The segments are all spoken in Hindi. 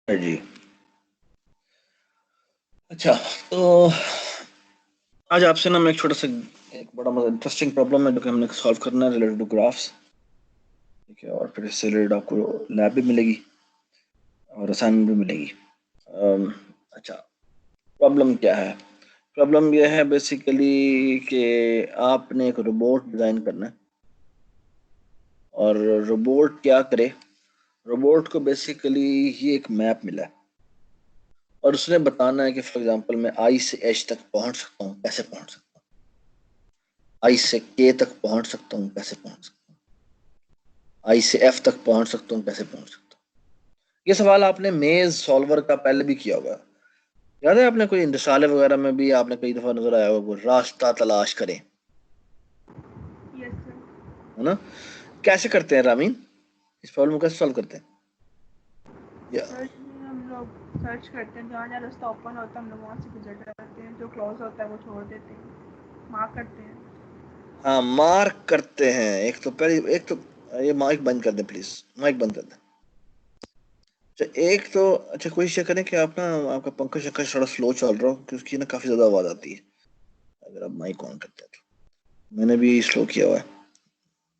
जी। अच्छा, तो आज आपसे ना मैं एक छोटा सा एक बड़ा मतलब इंटरेस्टिंग प्रॉब्लम है जो कि हमने सॉल्व करना है रिलेटेड टू ग्राफ्स। ठीक है, और फिर इससे रिलेटेड आपको लैब भी मिलेगी और असाइनमेंट भी मिलेगी। अच्छा, प्रॉब्लम क्या है? प्रॉब्लम यह है बेसिकली कि आपने एक रोबोट डिज़ाइन करना है और रोबोट क्या करे। रोबोट को बेसिकली ये एक मैप मिला है और उसने बताना है कि फॉर एग्जांपल मैं आई से एच तक पहुंच सकता हूँ, कैसे पहुंच सकता हूँ, आई से के तक पहुंच सकता हूँ, कैसे पहुंच सकता हूँ, आई से एफ तक पहुंच सकता हूँ, कैसे पहुंच सकता हूँ। ये सवाल आपने मेज सॉल्वर का पहले भी किया होगा। याद है आपने कोई इंटरसाले वगैरह में भी आपने कई दफा नजर आया होगा, कोई रास्ता तलाश करें, यस सर। है ना? कैसे करते हैं रामीन? इस प्रॉब्लम को कैसे सॉल्व करते हैं? या सर इसमें हम लोग सर्च करते हैं, जहाँ जहाँ रास्ता ओपन होता है हम लोग वहाँ से गुजर जाते हैं, जो क्लोज होता है वो छोड़ देते हैं, मार्क करते हैं। हाँ, मार्क करते हैं। एक तो पहले एक तो ये माइक बंद कर दें प्लीज, माइक बंद कर दें। अच्छा, एक तो अच्छा कोशिश ये करें कि आप ना आपका पंखा शंखा थोड़ा स्लो चल रहा हो क्योंकि उसकी ना काफी ज्यादा आवाज आती है अगर आप माइक ऑन करते हैं तो। मैंने भी स्लो किया हुआ है,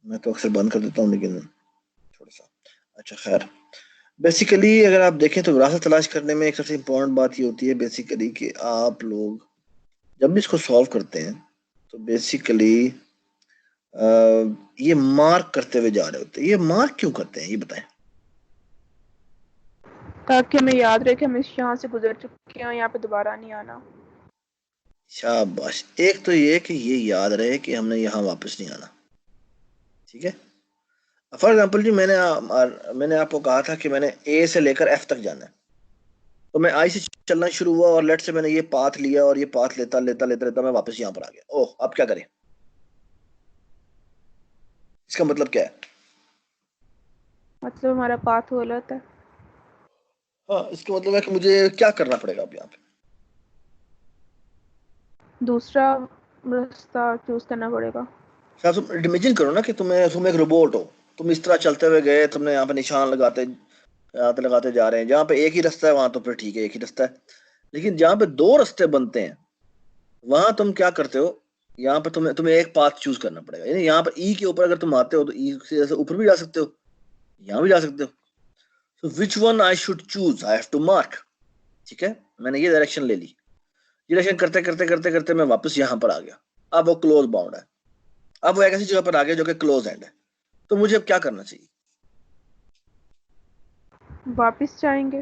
मैं तो अक्सर बंद कर देता हूँ लेकिन थोड़ा सा। अच्छा खैर, बेसिकली अगर आप देखें तो रास्ता तलाश करने में एक सबसे इम्पोर्टेंट बात ये होती है बेसिकली कि आप लोग जब भी इसको सॉल्व करते हैं तो बेसिकली ये मार्क करते हुए जा रहे होते हैं। ये मार्क क्यों करते हैं ये बताएं। ताकि हमें याद रहे कि हम इस यहाँ से गुजर चुके हैं, यहाँ पे दोबारा नहीं आना। शाबाश, एक तो ये कि ये याद रहे कि हमने यहाँ वापस नहीं आना। ठीक है, फॉर एग्जाम्पल जी मैंने आपको कहा था कि मैंने ए से लेकर एफ तक जाना है, तो मैं आई से चलना शुरू हुआ और लेट से मैंने ये पाथ लिया और ये पाथ लेता लेता लेता लेता मैं वापस यहाँ पर आ गया। ओह, अब क्या करें? इसका मतलब क्या है? मतलब हमारा पाथ गलत है। हाँ, इसका मतलब है कि मुझे क्या करना पड़ेगा अब यहाँ पे? दूसरा रास्ता चूज करना पड़ेगा। अच्छा, तुम इमेजिन करो ना कि तुम एक रोबोट हो। तुम इस तरह चलते हुए गए, तुमने यहाँ पे निशान लगाते लगाते लगाते जा रहे हैं, जहाँ पे एक ही रास्ता है वहां तो फिर ठीक है, एक ही रास्ता है। लेकिन जहाँ पे दो रास्ते बनते हैं वहां तुम क्या करते हो? यहाँ पे तुम्हें तुम्हें एक पाथ चूज करना पड़ेगा। यानी यहाँ पर ई के ऊपर अगर तुम आते हो तो ई से जैसे ऊपर भी जा सकते हो, यहाँ भी जा सकते हो। So which one I should choose, I have to mark. ठीक है, मैंने ये डायरेक्शन ले ली। ये डायरेक्शन करते करते करते करते मैं वापस यहाँ पर आ गया। अब वो क्लोज बाउंड है, अब वो एक ऐसी जगह पर आ गया जो कि क्लोज एंड है। तो मुझे अब क्या करना चाहिए? वापस जाएंगे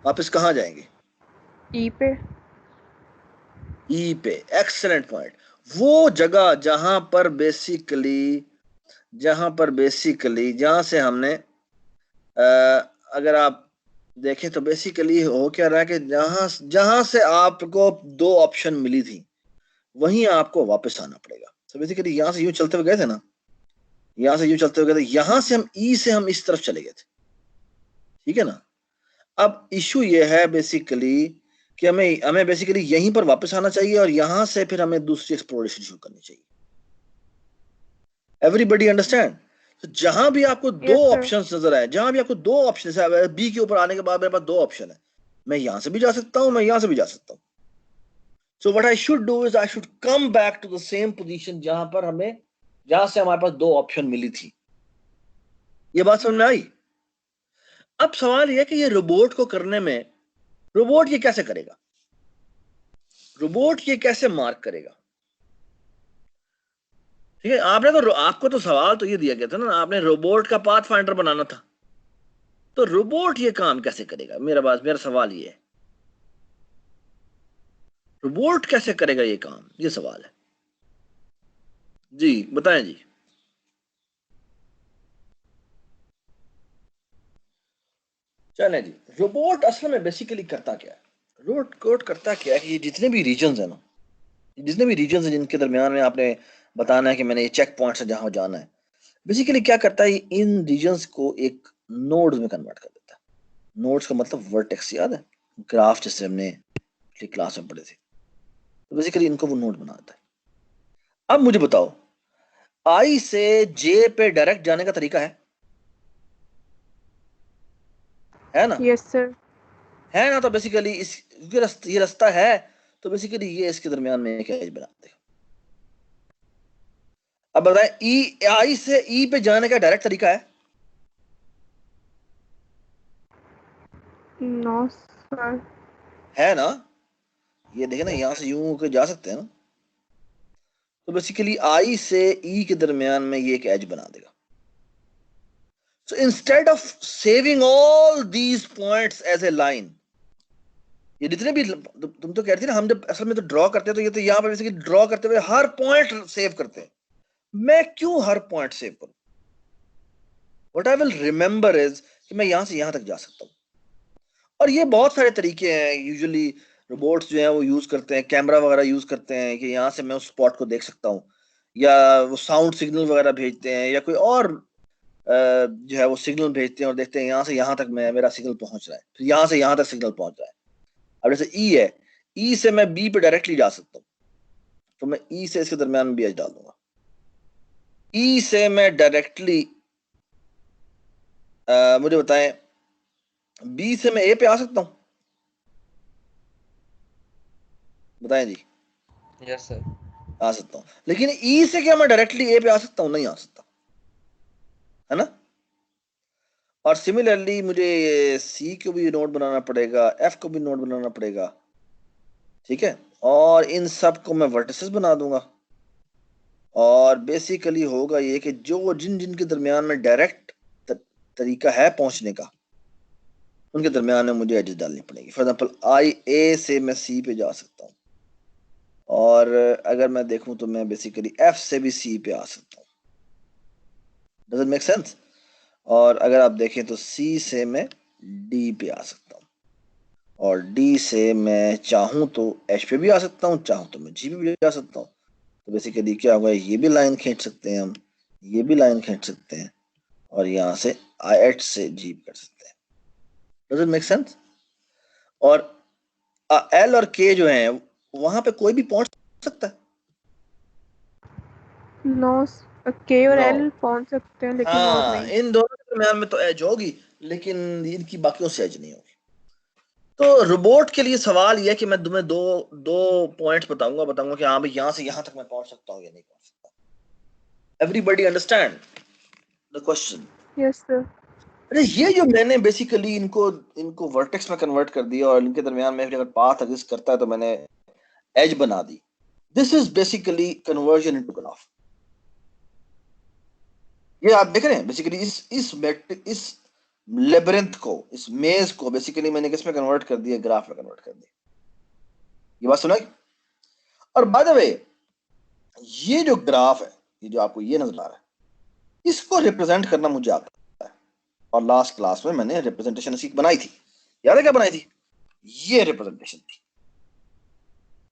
वापस कहाँ जाएंगे? ई पे। ई पे। Excellent point. वो जगह जहां पर बेसिकली जहां से हमने अगर आप देखें तो बेसिकली हो क्या रहा है कि जहां जहां से आपको दो ऑप्शन मिली थी वहीं आपको वापस आना पड़ेगा। तो बेसिकली यहां से यूं चलते हुए गए थे ना, यहां से यूं चलते हुए गए थे, यहां से हम ई से हम इस तरफ चले गए थे। ठीक है ना? अब इशू ये है बेसिकली कि हमें हमें बेसिकली यहीं पर वापस आना चाहिए और यहां से फिर हमें दूसरी एक्सप्लोरेशन शुरू करनी चाहिए। Everybody understand? तो जहां भी आपको दो यस सर। ऑप्शंस नजर आए, जहां भी आपको दो ऑप्शन है, बी के ऊपर आने के बाद मेरे पास दो ऑप्शन है, मैं यहां से भी जा सकता हूं, मैं यहां से भी जा सकता हूं। So what I should do is I should come back to the same position जहां से हमारे पास दो ऑप्शन मिली थी। ये बात समझ में आई? अब सवाल यह कि ये रोबोट को करने में, रोबोट ये कैसे करेगा? रोबोट ये कैसे मार्क करेगा? ठीक है, आपको तो सवाल तो ये दिया गया था ना, आपने रोबोट का पाथ फाइंडर बनाना था। तो रोबोट ये काम कैसे करेगा? मेरा सवाल ये है, रोबोट कैसे करेगा ये काम, ये सवाल है। जी बताएं जी। चलें जी, रोबोट असल में बेसिकली करता क्या है? रोबोट करता क्या है कि ये जितने भी रीजन है ना, जितने भी रीजन है जिनके दरमियान में आपने बताना है कि मैंने ये चेक पॉइंट्स है जहां जाना है, बेसिकली क्या करता है, इन रीजन्स को एक नोड्स में कन्वर्ट कर देता है। नोड्स का मतलब वर्टेक्स, याद है ग्राफ जैसे हमने पिछली क्लास में पढ़े थे? तो बेसिकली इनको वो नोड बनाता है। अब मुझे बताओ, आई से जे पे डायरेक्ट जाने का तरीका है ना? Yes sir. है ना, तो बेसिकली इस ये रास्ता है, तो बेसिकली ये इसके दरमियान में एक एज बनाते हैं। अब बताएं ई आई से ई पे जाने का डायरेक्ट तरीका नो सर। है ना, ये देखे ना, यहां से यूं होकर जा सकते हैं ना, तो बेसिकली आई से ई के दरमियान में ये एक एज बना देगा। So instead of saving all these points as a line, ये जितने भी तुम तो कहती ना, हम जब असल में तो ड्रॉ करते हैं, तो ये तो यहाँ पर बेसिकली ड्रॉ करते हुए हर पॉइंट सेव करते हैं। मैं क्यों हर पॉइंट सेव करूं? What I will remember is कि मैं यहां से यहां तक जा सकता हूं। और ये बहुत सारे तरीके हैं, यूजुअली रोबोट्स जो है वो यूज करते हैं, कैमरा वगैरह यूज करते हैं कि यहाँ से मैं उस स्पॉट को देख सकता हूँ, या वो साउंड सिग्नल वगैरह भेजते हैं, या कोई और जो है वो सिग्नल भेजते हैं और देखते हैं यहाँ से यहाँ तक मैं मेरा सिग्नल पहुंच रहा है, फिर यहाँ से यहाँ तक सिग्नल पहुंच रहा है। अब जैसे ई है, ई से मैं बी पे डायरेक्टली जा सकता हूँ, तो मैं ई से इसके दरमियान में बी एच डाल दूंगा। ई से मैं डायरेक्टली, मुझे बताएं, बी से मैं ए पे आ सकता हूँ? बताएं जी। Yes sir. आ सकता हूँ, लेकिन ई से क्या मैं डायरेक्टली ए पे आ सकता हूँ? नहीं आ सकता, है ना। और सिमिलरली मुझे सी को भी नोड बनाना पड़ेगा, एफ को भी नोड बनाना पड़ेगा, ठीक है, और इन सब को मैं वर्टिसेस बना दूंगा। और बेसिकली होगा ये कि जो जिन जिन के दरमियान में डायरेक्ट तरीका है पहुंचने का, उनके दरमियान में मुझे एजेस डालनी पड़ेगी। फॉर एग्जांपल आई ए से मैं सी पे जा सकता हूँ, और अगर मैं देखूं तो मैं बेसिकली एफ से भी सी पे आ सकता हूँ। Does it make sense? और अगर आप देखें तो सी से मैं डी पे आ सकता हूँ, और डी से मैं चाहूं तो एच पे भी आ सकता हूँ, चाहूं तो मैं जी पे भी आ सकता हूँ। तो बेसिकली क्या होगा, ये भी लाइन खींच सकते हैं हम, ये भी लाइन खींच सकते हैं, और यहाँ से आई एच से जी कर सकते हैं। Does it make sense? और एल और के जो है वहां पे कोई भी पहुंच सकता है? नो, के और नो। एल पहुंच सकते हैं लेकिन और हाँ, नहीं। इन दोनों के दरमियान में तो एज होगी, लेकिन इनकी बाकियों से एज नहीं होगी। तो रोबोट के लिए सवाल यह है कि मैं तुम्हें दो दो पॉइंट्स बताऊंगा कि हाँ भाई यहाँ से यहाँ तक मैं पहुंच सकता हूँ या नहीं पहुंच सकता। Everybody understand the question? Yes sir. अरे ये जो मैंने बेसिकली इनको इनको वर्टेक्स में कन्वर्ट कर दिया, और इनके दरमियान में अगर पाथ एग्जिस्ट करता है तो मैंने एज बना दी। This is basically conversion into graph. ये आप देख रहे हैं बेसिकली इस लेबरिंथ को, इस मेज को बेसिकली मैंने किस में कन्वर्ट कर दिया? ग्राफ में कन्वर्ट कर दिया। ये बात सुना? और बाय द वे, ये जो ग्राफ है, ये जो आपको ये नजर आ रहा है, इसको रिप्रेजेंट करना मुझे आता है, और लास्ट क्लास में मैंने रिप्रेजेंटेशन इसकी बनाई थी। याद है क्या बनाई थी? ये रिप्रेजेंटेशन थी।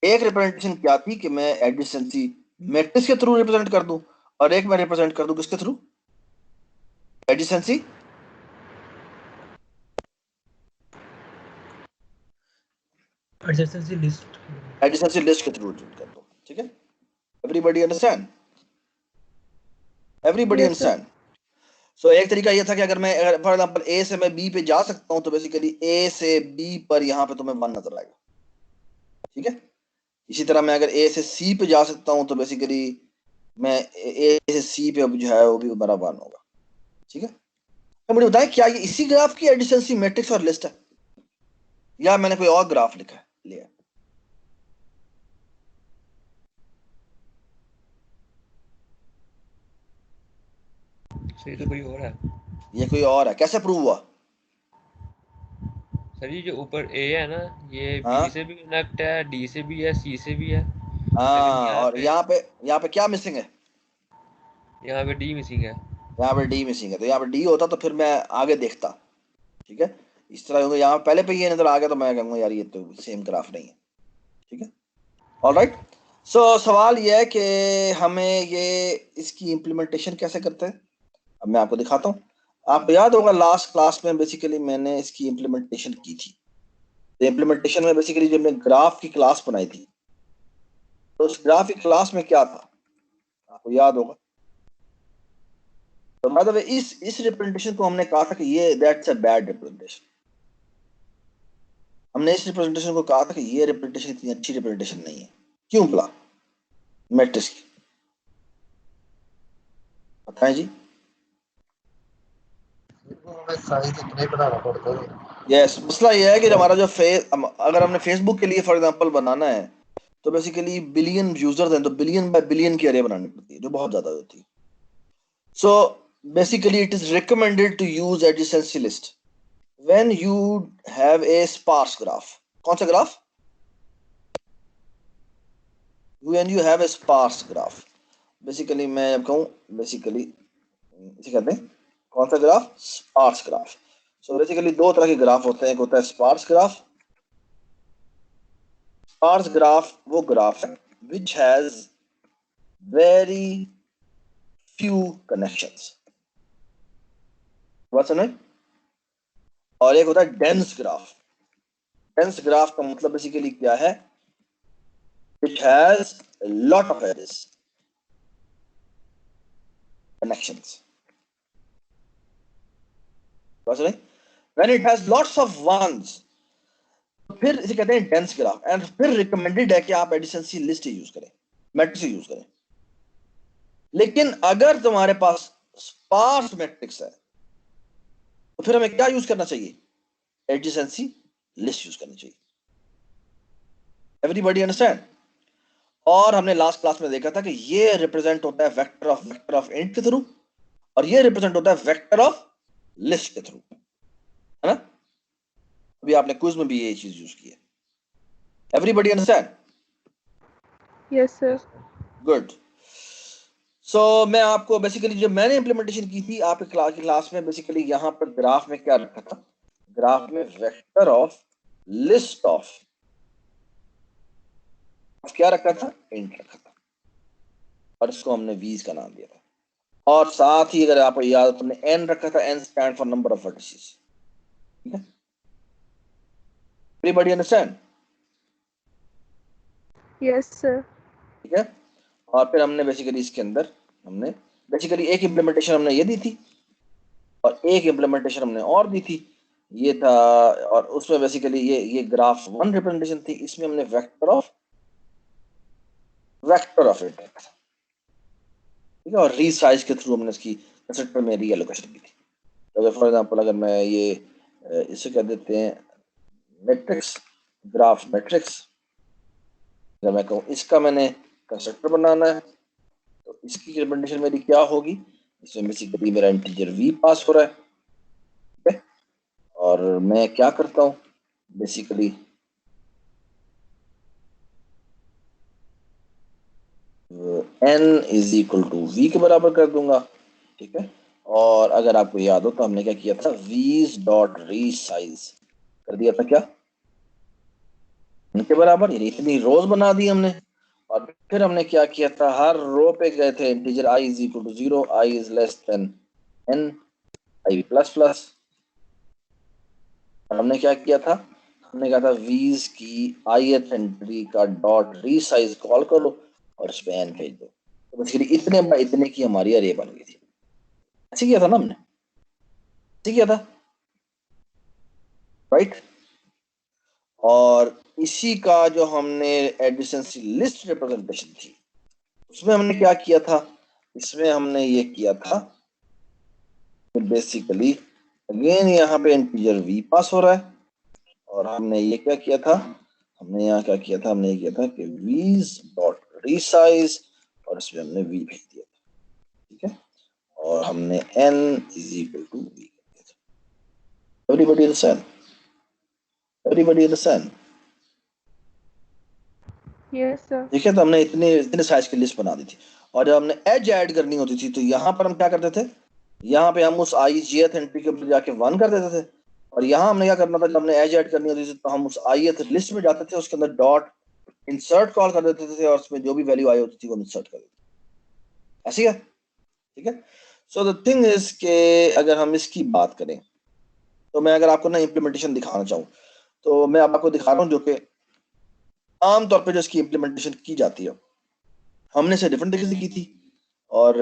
एक रिप्रेजेंटेशन क्या थी कि मैं एडजेसेंसी मैट्रिक्स के थ्रू रिप्रेजेंट कर दूं, और एक मैं रिप्रेजेंट कर दूं किसके through? Adjacency adjacency list. Adjacency list के थ्रू रिप्रेजेंट कर दूं। ठीक है, everybody understand? Everybody yes sir. Understand? So एक तरीका ये था कि अगर मैं फॉर एग्जांपल ए से मैं बी पे जा सकता हूं, तो बेसिकली ए से बी पर यहां पे तुम्हें 1 नजर आएगा। ठीक है, इसी तरह मैं अगर ए से सी पे जा सकता हूं, तो बेसिकली मैं ए से सी पे जो है वो भी मेरा 1 होगा। ठीक है, तो मुझे बताएं क्या ये इसी ग्राफ की एडिशनसी मैट्रिक्स और लिस्ट है, या मैंने कोई और ग्राफ लिखा है लिया? सही तो कोई और है ये कोई और है? कैसे प्रूव हुआ? सर। ये जो ऊपर ए है ना, ये हाँ बी से भी कनेक्ट है, डी से भी है, सी से भी है, लेकिन हाँ, और यहाँ पे क्या मिसिंग है? यहाँ पे डी मिसिंग है। यहाँ पे डी मिसिंग है, तो यहाँ पे डी होता तो फिर मैं आगे देखता। ठीक है, इस तरह होगा, यहाँ पहले पे ये नजर आ गया तो मैं कहूँगा यार ये तो सेम ग्राफ नहीं है। ठीक है, ऑलराइट। सो सवाल ये है कि हमें ये इसकी इम्प्लीमेंटेशन कैसे करते हैं। अब मैं आपको दिखाता हूँ। आपको याद होगा लास्ट क्लास में बेसिकली मैंने इसकी इम्प्लीमेंटेशन की थी। तो इम्प्लीमेंटेशन में बेसिकली जब मैंने ग्राफ की क्लास बनाई थी, तो उस ग्राफ की क्लास में क्या था आपको याद होगा। तो मतलब इस रिप्रेजेंटेशन को हमने कहा था कि ये दैट्स अ बैड रिप्रेजेंटेशन। हमने इस रिप्रेजेंटेशन को कहा था कि ये रिप्रेजेंटेशन इतनी अच्छी रिप्रेजेंटेशन नहीं है। क्यों भला? मैट्रिक्स की बताएं जी। हमें साइज इतने बनाना पड़ता है। यस, मसला ये है कि हमारा जो अगर हमने फेसबुक के लिए फॉर एग्जांपल बनाना है तो बेसिकली बिलियन यूजर्स हैं, तो बिलियन बाय बिलियन की अरे बनानी पड़ती है जो बहुत ज्यादा होती है। So basically it is recommended to use adjacency list when you have a sparse graph. कौन सा graph? When you have a sparse graph. Basically मैं अब कहूँ, बेसिकली इसे कहते हैं कौन सा graph? Sparse graph. So basically दो तरह के ग्राफ होते हैं, एक होता है स्पार्स ग्राफ। स्पार्स ग्राफ वो ग्राफ है which has very few connections। बात समझ? और एक होता है डेंस ग्राफ। डेंस ग्राफ का मतलब बेसिकली क्या है? It has lot of edges, connections. बात समझ? When it has lots of ones, तो फिर इसे कहते हैं डेंस ग्राफ। एंड फिर रिकमेंडेड है कि आप एडिशनसी लिस्ट यूज करें, मैट्रिक्स यूज करें। लेकिन अगर तुम्हारे पास स्पार्स मैट्रिक्स है तो फिर हमें क्या यूज करना चाहिए? एडजेसेंसी लिस्ट यूज करनी चाहिए। Everybody understand? और हमने लास्ट क्लास में देखा था कि ये रिप्रेजेंट होता है वेक्टर ऑफ इंट के थ्रू, और ये रिप्रेजेंट होता है वेक्टर ऑफ लिस्ट के थ्रू, है ना? अभी आपने क्विज में भी ये चीज यूज की है। Everybody understand? Yes sir. Good. So मैं आपको बेसिकली जो मैंने इंप्लीमेंटेशन की थी आपके क्लास में, बेसिकली यहां पर ग्राफ में क्या रखा था? ग्राफ में वेक्टर ऑफ लिस्ट ऑफ क्या रखा था? इंट रखा था, और इसको हमने वीज का नाम दिया था। और साथ ही अगर आपको याद हो, तुमने एन रखा था, N stand for number of vertices. ठीक है? Everybody understand? Yes sir. ठीक है? और फिर हमने बेसिकली इसके अंदर हमने बेसिकली एक इंप्लीमेंटेशन हमने ये दी थी और एक इंप्लीमेंटेशन हमने और दी थी, ये था। और उसमें बेसिकली ये ग्राफ वन रिप्रेजेंटेशन थी, इसमें हमने वेक्टर ऑफ इट रखा था। ठीक है? और रीसाइज के थ्रू हमने इसकी कंसेप्ट में रीएलोकेशन की थी। तो अगर फॉर एग्जांपल अगर मैं ये इसे कह देते हैं मैट्रिक्स, ग्राफ मैट्रिक्स, अगर मैं कहूँ इसका मैंने कंस्ट्रक्टर बनाना है तो इसकी रिप्रेजेंटेशन मेरी क्या होगी? इसमें बेसिकली मेरा इंटीजर v पास हो रहा है। ठीक है? और मैं क्या करता हूँ basically, n is equal to v के बराबर कर दूंगा। ठीक है? और अगर आपको याद हो तो हमने क्या किया था? v's डॉट रीसाइज कर दिया था क्या? इनके बराबर, यानी इतनी रोज बना दी हमने। और फिर हमने क्या किया था? हर रो पे गए थे integer i is equal to 0, i is less than n, i plus plus. और हमने क्या किया था? हमने कहा था वीज की ith एंट्री का डॉट रीसाइज कॉल करो और इसमें n भेज दो। तो बेसिकली इतने बाय इतने की हमारी अरे बन गई थी। ऐसे किया था ना हमने? ऐसे किया था, राइट? और इसी का जो हमने एडिशनसी लिस्ट रिप्रेजेंटेशन थी उसमें हमने क्या किया था? इसमें हमने ये किया था बेसिकली अगेन यहाँ पे इंटीजर v पास हो रहा है, और हमने ये क्या किया था? हमने यहाँ क्या किया था? हमने ये किया था कि v's डॉट रीसाइज और इसमें हमने v भेज दिया था। ठीक है? और हमने n is equal to v कर दिया था। Everybody understand? Everybody understand? Yes sir. ठीक है? तो हमने इतने इतने साइज की लिस्ट बना दी थी, और जब हमने एज ऐड करनी होती थी तो यहाँ पर हम क्या करते थे? यहाँ पे हम उस आई जेथ एंट्री के ऊपर जाके 1 कर देते थे, और यहाँ हमने क्या करना था? जब हमने एज ऐड करनी होती थी तो हम उस ith लिस्ट में जाते थे, उसके अंदर डॉट इंसर्ट कॉल कर देते थे और उसमें जो भी वैल्यू आई होती थी वो इंसर्ट कर देते। ऐसी है? ठीक है? सो द थिंग इज के अगर हम इसकी बात करें तो मैं अगर आपको ना इम्प्लीमेंटेशन दिखाना चाहूँ तो मैं आपको दिखा रहा हूँ जो कि आमतौर पर जो इसकी इम्प्लीमेंटेशन की जाती है। हमने इसे डिफरेंट तरीके से की थी, और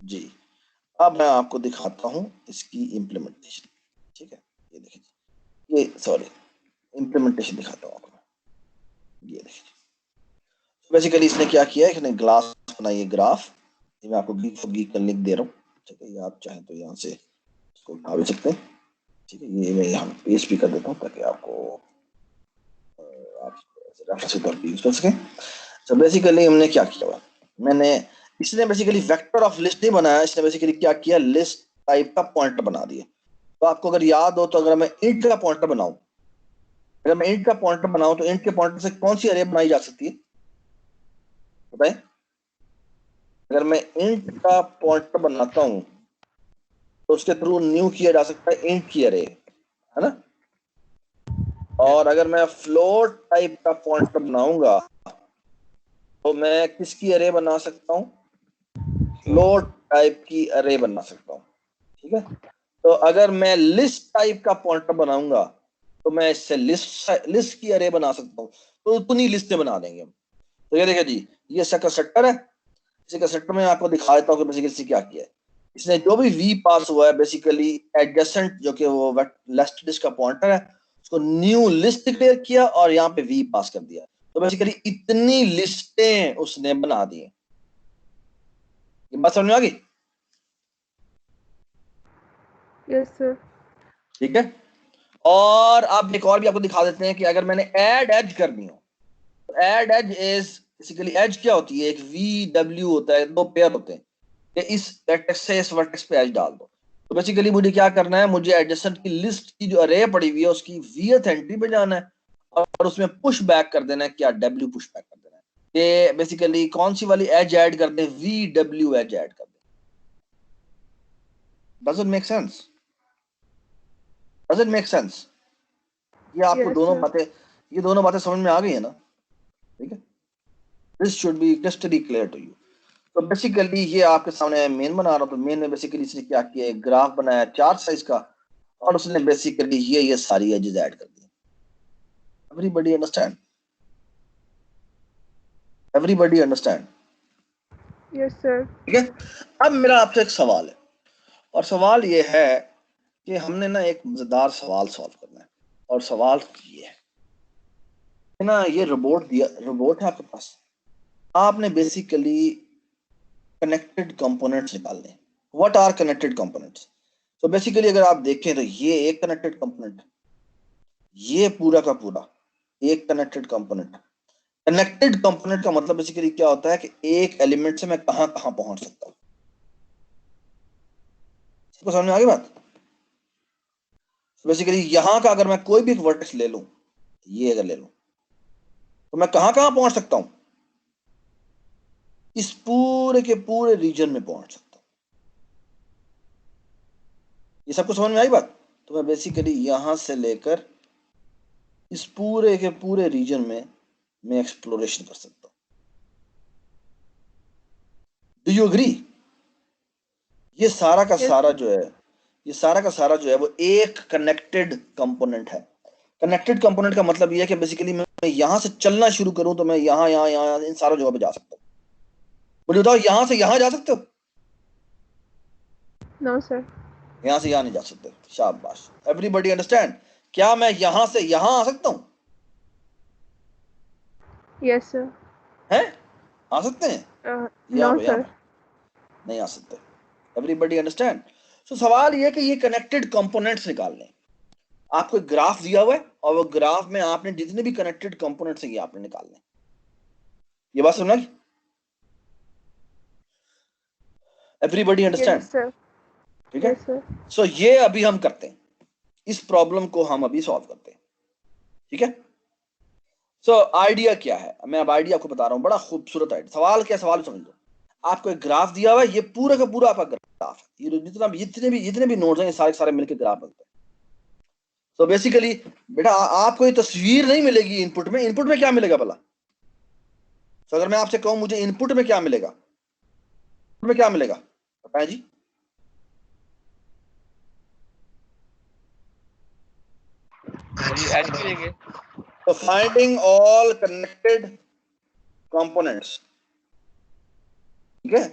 जी अब मैं आपको दिखाता हूं इसकी इम्प्लीमेंटेशन। ठीक है, ये देखिए, ये सॉरी इम्प्लीमेंटेशन दिखाता हूँ आपको, ये देखिए बेसिकली इसने क्या किया है, इसने ग्लास बनाई है, ग्राफ, ये मैं आपको गीक फॉर गीक का लिंक दे रहा हूँ, ठीक है, ये आप चाहें तो यहाँ से इसको उठा भी सकते हैं, ठीक है, ये मैं यहाँ पेस्ट भी कर देता हूँ ताकि आपको आप रेफरेंस के तौर पर यूज कर सकें। तो बेसिकली हमने क्या किया हुआ, मैंने, इसने बेसिकली वेक्टर ऑफ लिस्ट नहीं बनाया, इसने बेसिकली क्या किया, लिस्ट टाइप का पॉइंटर बना दिया। तो आपको अगर याद हो तो अगर मैं इंट का पॉइंटर बनाऊं, अगर मैं इंट का पॉइंटर बनाऊं तो इंट के पॉइंटर से कौन सी अरे बनाई जा सकती है बताएं? अगर मैं इंट का पॉइंटर बनाता हूं तो उसके थ्रू न्यू किया जा सकता है इंट की अरे, है ना। और अगर मैं फ्लोट टाइप का पॉइंटर बनाऊंगा तो मैं किसकी अरे बना सकता हूं, फ्लोट टाइप की अरे बना सकता हूं, ठीक है। तो अगर मैं लिस्ट टाइप का पॉइंटर बनाऊंगा तो मैं इससे लिस्ट की अरे बना सकता हूं, तो उतनी लिस्टें बना देंगे हम। तो ये देखिए जी, ये इसका कंस्ट्रक्टर है, इसी कंस्ट्रक्टर में आपको दिखा देता हूं कि बेसिकली क्या किया है। इसने जो भी वी पास हुआ है बेसिकली एडजेसेंट जो कि वो लिस्ट लिस्ट का पॉइंटर है उसको न्यू लिस्ट डिक्लेयर किया और यहाँ पे वी पास कर दिया, तो बेसिकली इतनी लिस्टें उसने बना दी। ये बात समझ में आ गई? Yes sir. ठीक है, और आप एक और भी आपको दिखा देते हैं कि अगर मैंने ऐड एज करनी हो तो add edge is basically, edge क्या होती है, एक वी डब्ल्यू होता है, दो पेयर होते हैं कि इस वर्टेक्स से इस वर्टेक्स पे एज डाल दो। तो बेसिकली मुझे क्या करना है, मुझे एडजेसेंट की लिस्ट की जो अरे पड़ी हुई है उसकी वीथ एंट्री पे जाना है और उसमें पुश बैक कर देना है, क्या डब्ल्यू पुश बैक कर देना है, कि बेसिकली कौन सी वाली एज ऐड कर दें, वी डब्ल्यू एज ऐड कर दें। Does it make sense? Does it make sense? ये आपको Yes, दोनों sir. बातें, ये दोनों बातें समझ में आ गई है ना? ठीक है, this should be crystally clear to you. तो बेसिकली ये आपके सामने मेन बना रहा हूं, तो मेन में बेसिकली इसने क्या किया, एक ग्राफ बनाया चार्ट साइज का और उसने बेसिकली ये सारी एजेस ऐड कर दी। Everybody understand? Everybody understand? Yes, sir. ठीक है, अब मेरा आपसे एक सवाल है, और सवाल ये है कि हमने ना एक मजेदार सवाल सॉल्व करना है, और सवाल ये है ना, ये रोबोट दिया, रोबोट है आपके पास, आपने बेसिकली कनेक्टेड कंपोनेंट्स निकालने। What are connected components? तो बेसिकली अगर आप देखें तो ये एक कनेक्टेड कंपोनेंट, ये पूरा का पूरा एक कनेक्टेड कंपोनेंट। कनेक्टेड कंपोनेंट का मतलब बेसिकली क्या होता है कि एक एलिमेंट से मैं कहां कहां पहुंच सकता हूं। सबको समझ में आ गई बात? बेसिकली यहां का अगर मैं कोई भी एक वर्टेक्स ले लूं, ये अगर ले लूं, तो मैं कहां कहां पहुंच सकता हूं, इस पूरे के पूरे रीजन में पहुंच सकता हूं। ये सबको समझ में आई बात? तो मैं बेसिकली यहां से लेकर इस पूरे के पूरे रीजन में मैं एक्सप्लोरेशन कर सकता हूं। Do you agree? ये सारा का Yes, सारा जो है, ये सारा का सारा जो है वो एक कनेक्टेड कंपोनेंट है। कनेक्टेड कंपोनेंट का मतलब ये है कि बेसिकली मैं यहां से चलना शुरू करूं तो मैं यहां यहां यहां इन सारा जगह पे जा सकता हूं। मुझे बताओ, यहां से यहां जा सकते हो? no, sir. यहां से यहां नहीं जा सकते। शाबाश, एवरीबॉडी अंडरस्टैंड? क्या मैं यहां से यहां आ सकता हूं? Yes, sir. हैं? आ सकते हैं? No, यहाँ sir. पे नहीं आ सकते। Everybody understand? सो सवाल ये कि ये कनेक्टेड कंपोनेंट्स निकालने, आपको एक ग्राफ दिया हुआ है और वो ग्राफ में आपने जितने भी कनेक्टेड कंपोनेंट्स हैं ये आपने निकालने। ये बात समझ? Everybody understand? Yes, sir. ठीक है, Yes, sir. सो ये अभी हम करते हैं, इस प्रॉब्लम को हम अभी सॉल्व करते हैं। ठीक है, सो आइडिया क्या है, मैं अब आइडिया आपको बता रहा हूं, बड़ा खूबसूरत आइडिया। सवाल क्या, सवाल समझ लो, आपको एक ग्राफ दिया हुआ है, ये पूरा का पूरा आपका ग्राफ है, ये जितने भी नोड्स हैं ये सारे सारे मिलकर ग्राफ बनते हैं। तो बेसिकली बेटा आपको ये तस्वीर नहीं मिलेगी इनपुट में, इनपुट में क्या मिलेगा भला? तो अगर मैं आपसे कहूं मुझे इनपुट में क्या मिलेगा, इनपुट में क्या मिलेगा बताएं जी? ये ऐड मिलेंगे। तो फाइंडिंग ऑल कनेक्टेड कंपोनेंट्स, ठीक है,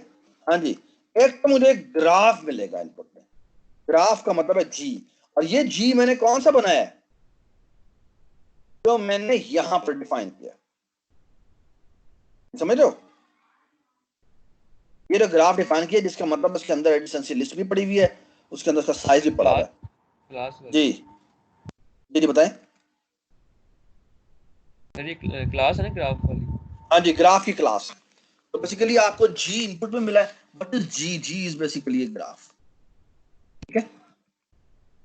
हाँ जी। एक तो मुझे ग्राफ मिलेगा इनपुट में, ग्राफ का मतलब है जी, और ये जी मैंने कौन सा बनाया है, जो मैंने यहां पर डिफाइन किया, समझ रहे हो? ये जो ग्राफ डिफाइन किया जिसका मतलब उसके अंदर एडजेसेंसी लिस्ट भी पड़ी हुई है, उसके अंदर उसका साइज भी पड़ा हुआ है। क्लास जी जी बताएं। सर ये क्लास है ना ग्राफ वाली? हाँ जी, ग्राफ की क्लास। तो बेसिकली आपको जी इनपुट में मिला है, बट जी इज बेसिकली एक ग्राफ। ठीक है,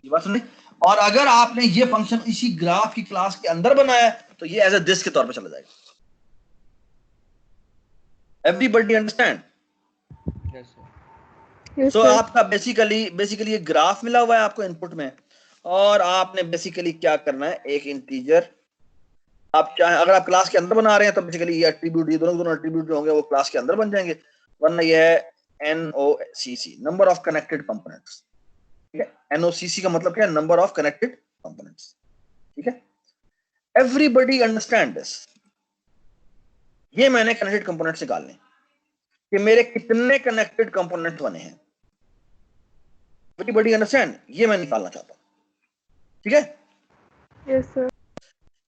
ये बात सुनिए। और अगर आपने ये फंक्शन इसी ग्राफ की क्लास के अंदर बनाया है तो ये एज ए दिस के तौर पे चला जाएगा। Everybody understand? Yes sir. Yes, सो sir. आपका बेसिकली ये ग्राफ मिला हुआ है आपको इनपुट में, और आपने बेसिकली क्या करना है, एक इंटीजर आप चाहे, अगर आप क्लास के अंदर बना रहे हैं तो बेसिकली ये एट्रीब्यूट, ये दोनों एट्रीब्यूट जो होंगे वो क्लास के अंदर बन जाएंगे, वरना ये है NOCC, number of connected components. ठीक है, NOCC का मतलब क्या है, नंबर ऑफ कनेक्टेड कंपोनेंट्स। ठीक है, एवरीबॉडी अंडरस्टैंड दिस। ये मैंने कनेक्टेड कंपोनेंट्स निकालने कि मेरे कितने कनेक्टेड कंपोनेंट बने हैं, एवरीबॉडी अंडरस्टैंड, ये मैं निकालना चाहता हूं। ठीक है, Yes, sir.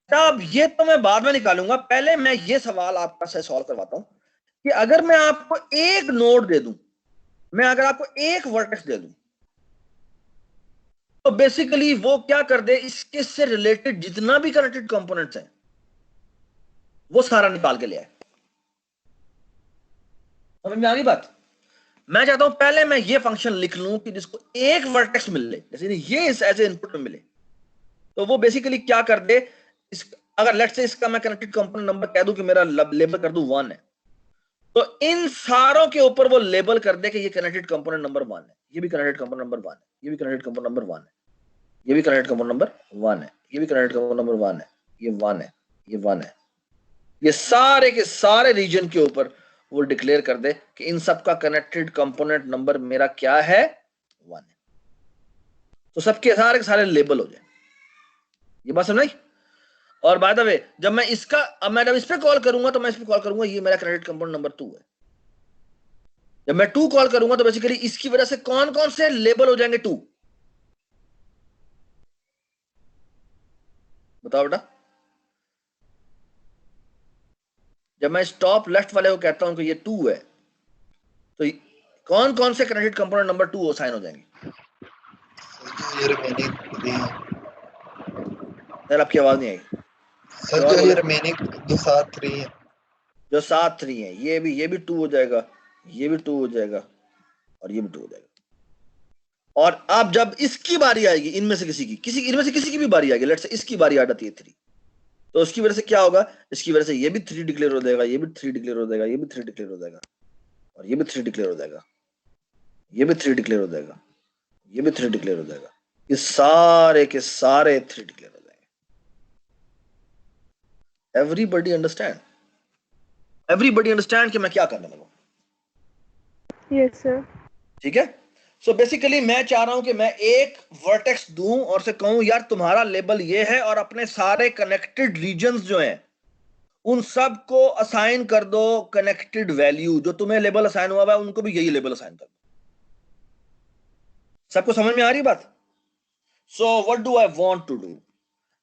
अब ये तो मैं बाद में निकालूंगा, पहले मैं ये सवाल आपका से सॉल्व करवाता हूं कि अगर मैं आपको एक नोड दे दूं, मैं अगर आपको एक वर्टेक्स दे दूं, तो बेसिकली वो क्या कर दे, इसके से रिलेटेड जितना भी कनेक्टेड कंपोनेंट्स हैं वो सारा निकाल के ले आए। समझ में आ गई बात? मैं चाहता हूं पहले मैं ये फंक्शन लिख लूं कि जिसको एक वर्टेक्स मिले, जैसे ये इस एज ए इनपुट में मिले, तो वो बेसिकली क्या कर दे, अगर लेट्स से इसका मैं कनेक्टेड कंपोनेंट नंबर कह दूं कि मेरा लेबल कर दूं 1 है, तो इन सारों के ऊपर वो लेबल कर दे कि ये कनेक्टेड कंपोनेंट नंबर 1 है, ये भी कनेक्टेड कंपोनेंट नंबर 1 है, ये भी कनेक्टेड कंपोनेंट नंबर 1 है, ये भी कनेक्टेड कंपोनेंट नंबर 1 है, ये भी कनेक्टेड कंपोनेंट नंबर 1 है, ये 1 है, ये 1 है। ये सारे के सारे रीजन के ऊपर वो डिक्लेयर कर दे कि इन सब का कनेक्टेड कंपोनेंट नंबर मेरा क्या है, 1 है। तो सबके सारे के सारे लेबल हो जाए। ये बात समझ आई? और बाय द वे, जब मैं इसका, अब मैं जब इस पे कॉल करूंगा तो मैं इस पे कॉल करूंगा, ये मेरा कनेक्टेड कंपोनेंट नंबर 2 है। जब मैं 2 कॉल करूंगा तो बेसिकली इसकी वजह से कौन कौन से लेबल हो जाएंगे 2? बताओ बेटा। जब मैं स्टॉप लेफ्ट वाले को कहता हूं कि ये 2 है, तो कौन कौन से कनेक्टेड कंपोनेंट नंबर 2 असाइन हो जाएंगे? ये रिमेनिंग 3 है। सर आपकी आवाज नहीं आई सर जो ये रिमेनिंग जो 7 3 है, जो 7 3 है, ये भी 2 हो जाएगा, ये भी 2 हो जाएगा, और ये भी 2 हो जाएगा। और अब जब इसकी बारी आएगी, इनमें से किसी की भी बारी आएगी, लेट्स से इसकी बारी आ जाती है 3, तो उसकी वजह से क्या होगा, इसकी वजह से ये भी 3 डिक्लेयर हो जाएगा, ये भी 3 डिक्लेयर हो जाएगा, ये भी 3 डिक्लेयर हो जाएगा, और ये भी 3 डिक्लेयर हो जाएगा, ये भी 3 डिक्लेयर हो जाएगा, ये भी 3 डिक्लेयर हो जाएगा, ये सारे के सारे 3 डिक्लेयर हो जाएंगे। एवरीबॉडी अंडरस्टैंड कि मैं क्या करने लगा? Yes, sir. ठीक है, सो बेसिकली मैं चाह रहा हूं कि मैं एक वर्टेक्स दूं और से कहूं यार तुम्हारा लेबल ये है, और अपने सारे कनेक्टेड रीजन्स जो हैं उन सब को असाइन कर दो कनेक्टेड वैल्यू, जो तुम्हें लेबल असाइन हुआ है उनको भी यही लेबल असाइन कर दो। सबको समझ में आ रही बात? So what do I want to do?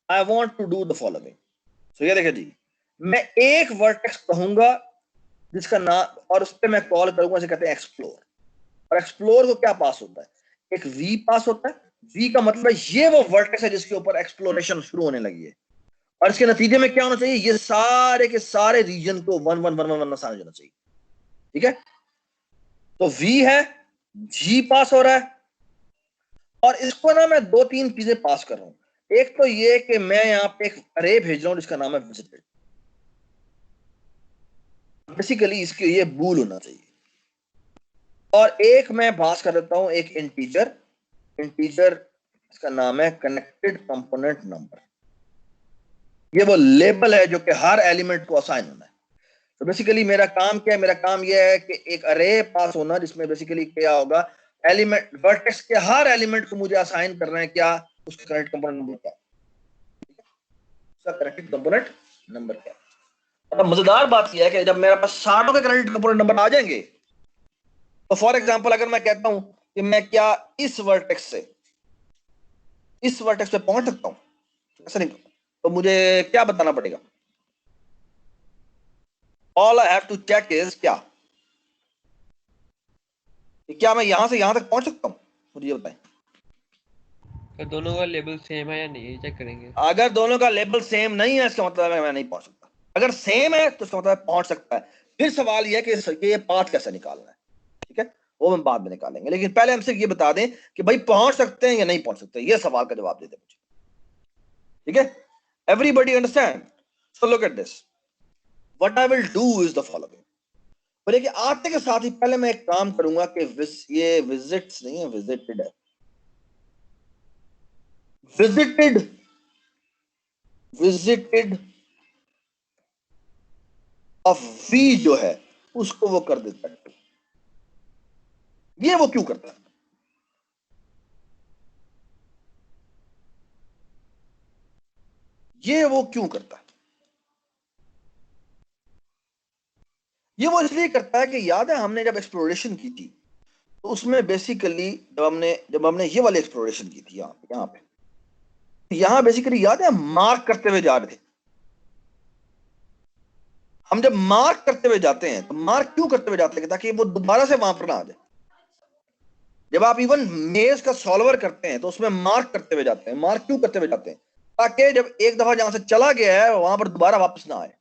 I want to do the following. So ये देखिए जी, मैं एक वर्टेक्स कहूंगा जिसका नाम, और उस पर मैं कॉल करूंगा, इसे कहते हैं एक्सप्लोर। और एक्सप्लोर को क्या पास होता है, एक वी पास होता है। वी का मतलब है ये वो वर्टेक्स है जिसके ऊपर एक्सप्लोरेशन शुरू होने लगी है, और इसके नतीजे में क्या होना चाहिए, ये सारे के सारे रीजन को 1 1 1 1 1 असाइन होना चाहिए। ठीक है, तो वी है, जी पास हो रहा है, और इसको ना मैं 2 3 चीजें पास कर रहा हूं। एक तो ये कि मैं यहां पे एक अरे भेज रहा हूं जिसका नाम है विजिटेड। बेसिकली इसके ये बूल होना चाहिए, और एक मैं पास कर देता हूं एक इंटीजर इसका नाम है कनेक्टेड कंपोनेंट नंबर। ये वो लेबल है जो कि हर एलिमेंट को असाइन होना है। तो बेसिकली मेरा काम क्या है, मेरा काम यह है कि एक अरे पास होना जिसमें बेसिकली क्या होगा, एलिमेंट वर्टेक्स के हर एलिमेंट को मुझे असाइन करना है, क्या उसका कनेक्टेड कंपोनेंट नंबर क्या है, उसका कनेक्टेड कंपोनेंट नंबर क्या है। अब मजेदार बात यह है कि जब मेरे पास सारों के कनेक्टेड कंपोनेंट नंबर आ जाएंगे, तो फॉर एग्जांपल अगर मैं कहता हूं कि मैं क्या इस वर्टेक्स से इस वर्टेक्स पे पहुंच सकता हूं? ऐसा नहीं, तो मुझे क्या बताना पड़ेगा? All I have to check is क्या, कि क्या मैं यहां से यहां तक पहुंच सकता हूं? मुझे ये बताएं। तो दोनों का लेवल सेम है या नहीं, ये चेक करेंगे। अगर दोनों का लेवल सेम नहीं है इसका मतलब है मैं नहीं पहुंच सकता। अगर सेम है तो इसका मतलब पहुंच सकता है। फिर सवाल यह है कि ये पाथ कैसे निकालना है, ठीक है, वो हम बाद में निकालेंगे। लेकिन पहले हम सिर्फ ये बता दें कि भाई पहुंच सकते हैं या नहीं पहुंच सकते, ये सवाल का जवाब दे दें मुझे, ठीक है? Everybody understand? So look at this, what I will do is the following. बोले कि आते के साथ ही पहले मैं एक काम करूंगा कि ये विजिट्स नहीं है, विजिटेड है, विजिटेड ऑफ वी जो है उसको वो कर देता है। ये वो क्यों करता है? ये वो क्यों करता है? ये वो इसलिए करता है कि याद है हमने जब एक्सप्लोरेशन की थी तो उसमें बेसिकली जब हमने ये वाली एक्सप्लोरेशन की थी यहां बेसिकली याद है मार्क करते हुए जा रहे थे। हम जब मार्क करते हुए जाते हैं तो मार्क क्यों करते हुए जाते हैं? ताकि वो दोबारा से वहां पर ना आ जाए। जब आप इवन मेज का सॉल्वर करते हैं तो उसमें मार्क करते हुए जाते हैं। मार्क क्यों करते हुए जाते हैं? ताकि जब एक दफा जहां से चला गया है वहां पर दोबारा वापस ना आए।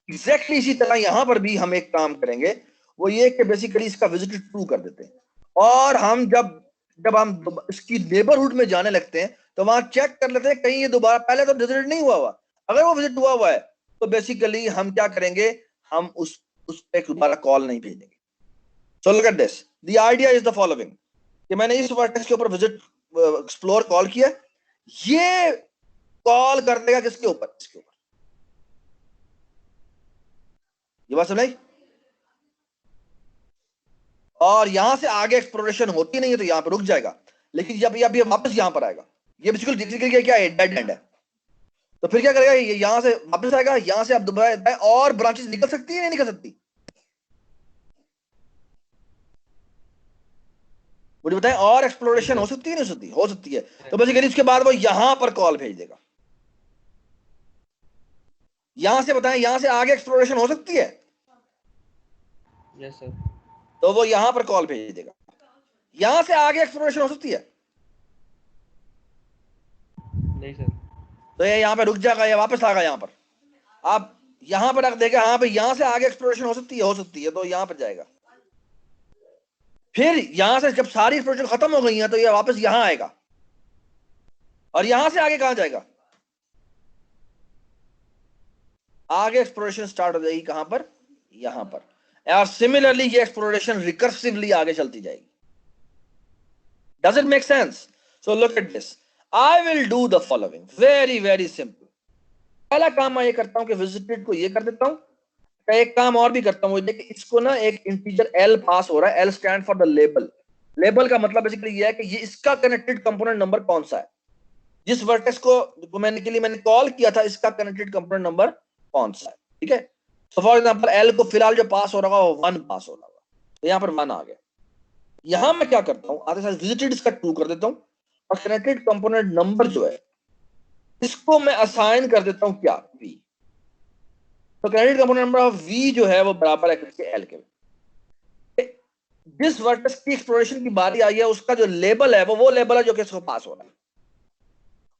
एग्जैक्टली इसी तरह यहां पर भी हम एक काम करेंगे, वो ये कि बेसिकली इसका विजिटेड ट्रू कर देते हैं और हम जब जब हम इसकी नेबरहुड में जाने लगते हैं तो वहां चेक कर लेते हैं कहीं ये दोबारा, पहले तो विजिट नहीं हुआ हुआ, अगर वो विजिट हुआ हुआ है तो बेसिकली हम क्या करेंगे, हम उस पे दोबारा कॉल नहीं भेजेंगे। So look at this, the idea is the following कि मैंने इस वर्टेक्स के ऊपर विजिट एक्सप्लोर कॉल किया, ये कॉल कर देगा किसके ऊपर? इसके ऊपर। ये बात समझ? और यहां से आगे एक्सप्लोरेशन होती नहीं है तो यहां पर रुक जाएगा, लेकिन जब ये वापस यहां पर आएगा, ये बेसिकली क्या है, डेड एंड है। तो फिर क्या करेगा, ये यहां से वापस आएगा, यहां से आप दोबारा और ब्रांचेस निकल सकती है नहीं निकल सकती? मुझे बताएं, और एक्सप्लोरेशन हो सकती है नहीं हो सकती? हो सकती है। तो बेसिकली उसके बाद वो यहां पर कॉल भेज देगा। यहां से बताएं, यहां से आगे एक्सप्लोरेशन हो सकती है? Yes sir. तो वो यहां पर कॉल भेज देगा। यहां से आगे एक्सप्लोरेशन हो सकती है? नहीं सर। तो ये यहां पे रुक जाएगा या वापस आएगा यहां पर? आप यहां पर रख देगा, हाँ भाई यहां से आगे एक्सप्लोरेशन हो सकती है, हो सकती है, तो यहां पर जाएगा। फिर यहां से जब सारी एक्सप्लोरेशन खत्म हो गई है तो ये वापस यहां आएगा, और यहां से आगे कहां जाएगा? आगे एक्सप्लोरेशन स्टार्ट हो जाएगी कहां पर? यहां पर। और सिमिलरली ये एक्सप्लोरेशन रिकर्सिवली आगे चलती जाएगी। Does it make sense? So look at this, I will do the following, very very simple. पहला काम मैं ये करता हूं कि विजिटेड को ये कर देता हूं। एक काम और भी करता हूं, देखिए इसको ना एक इंटीजर एल पास हो रहा है, L stand for the label. Label का मतलब बेसिकली ये है कि ये इसका कनेक्टेड कंपोनेंट नंबर कौन सा है, जिस वर्टेक्स को मैंने कॉल किया था इसका कनेक्टेड कंपोनेंट नंबर कौन सा है, ठीक है? तो फॉर एग्जांपल एल को फिलहाल जो पास हो रहा होगा वो 1 पास हो रहा होगा, तो यहाँ पर 1 आ गया। यहां मैं क्या करता हूं, आते साथ विजिटेड इसका 2 कर देता हूं, और कनेक्टेड कंपोनेंट नंबर जो है इसको मैं असाइन कर देता हूं क्या, वी। तो connected component number of V जो है वो बराबर है किसके? एल के। जिस वर्टेक्स की एक्सप्लोरेशन की बारी आई है उसका जो लेबल है वो लेबल है जो कि इसको पास हो रहा है।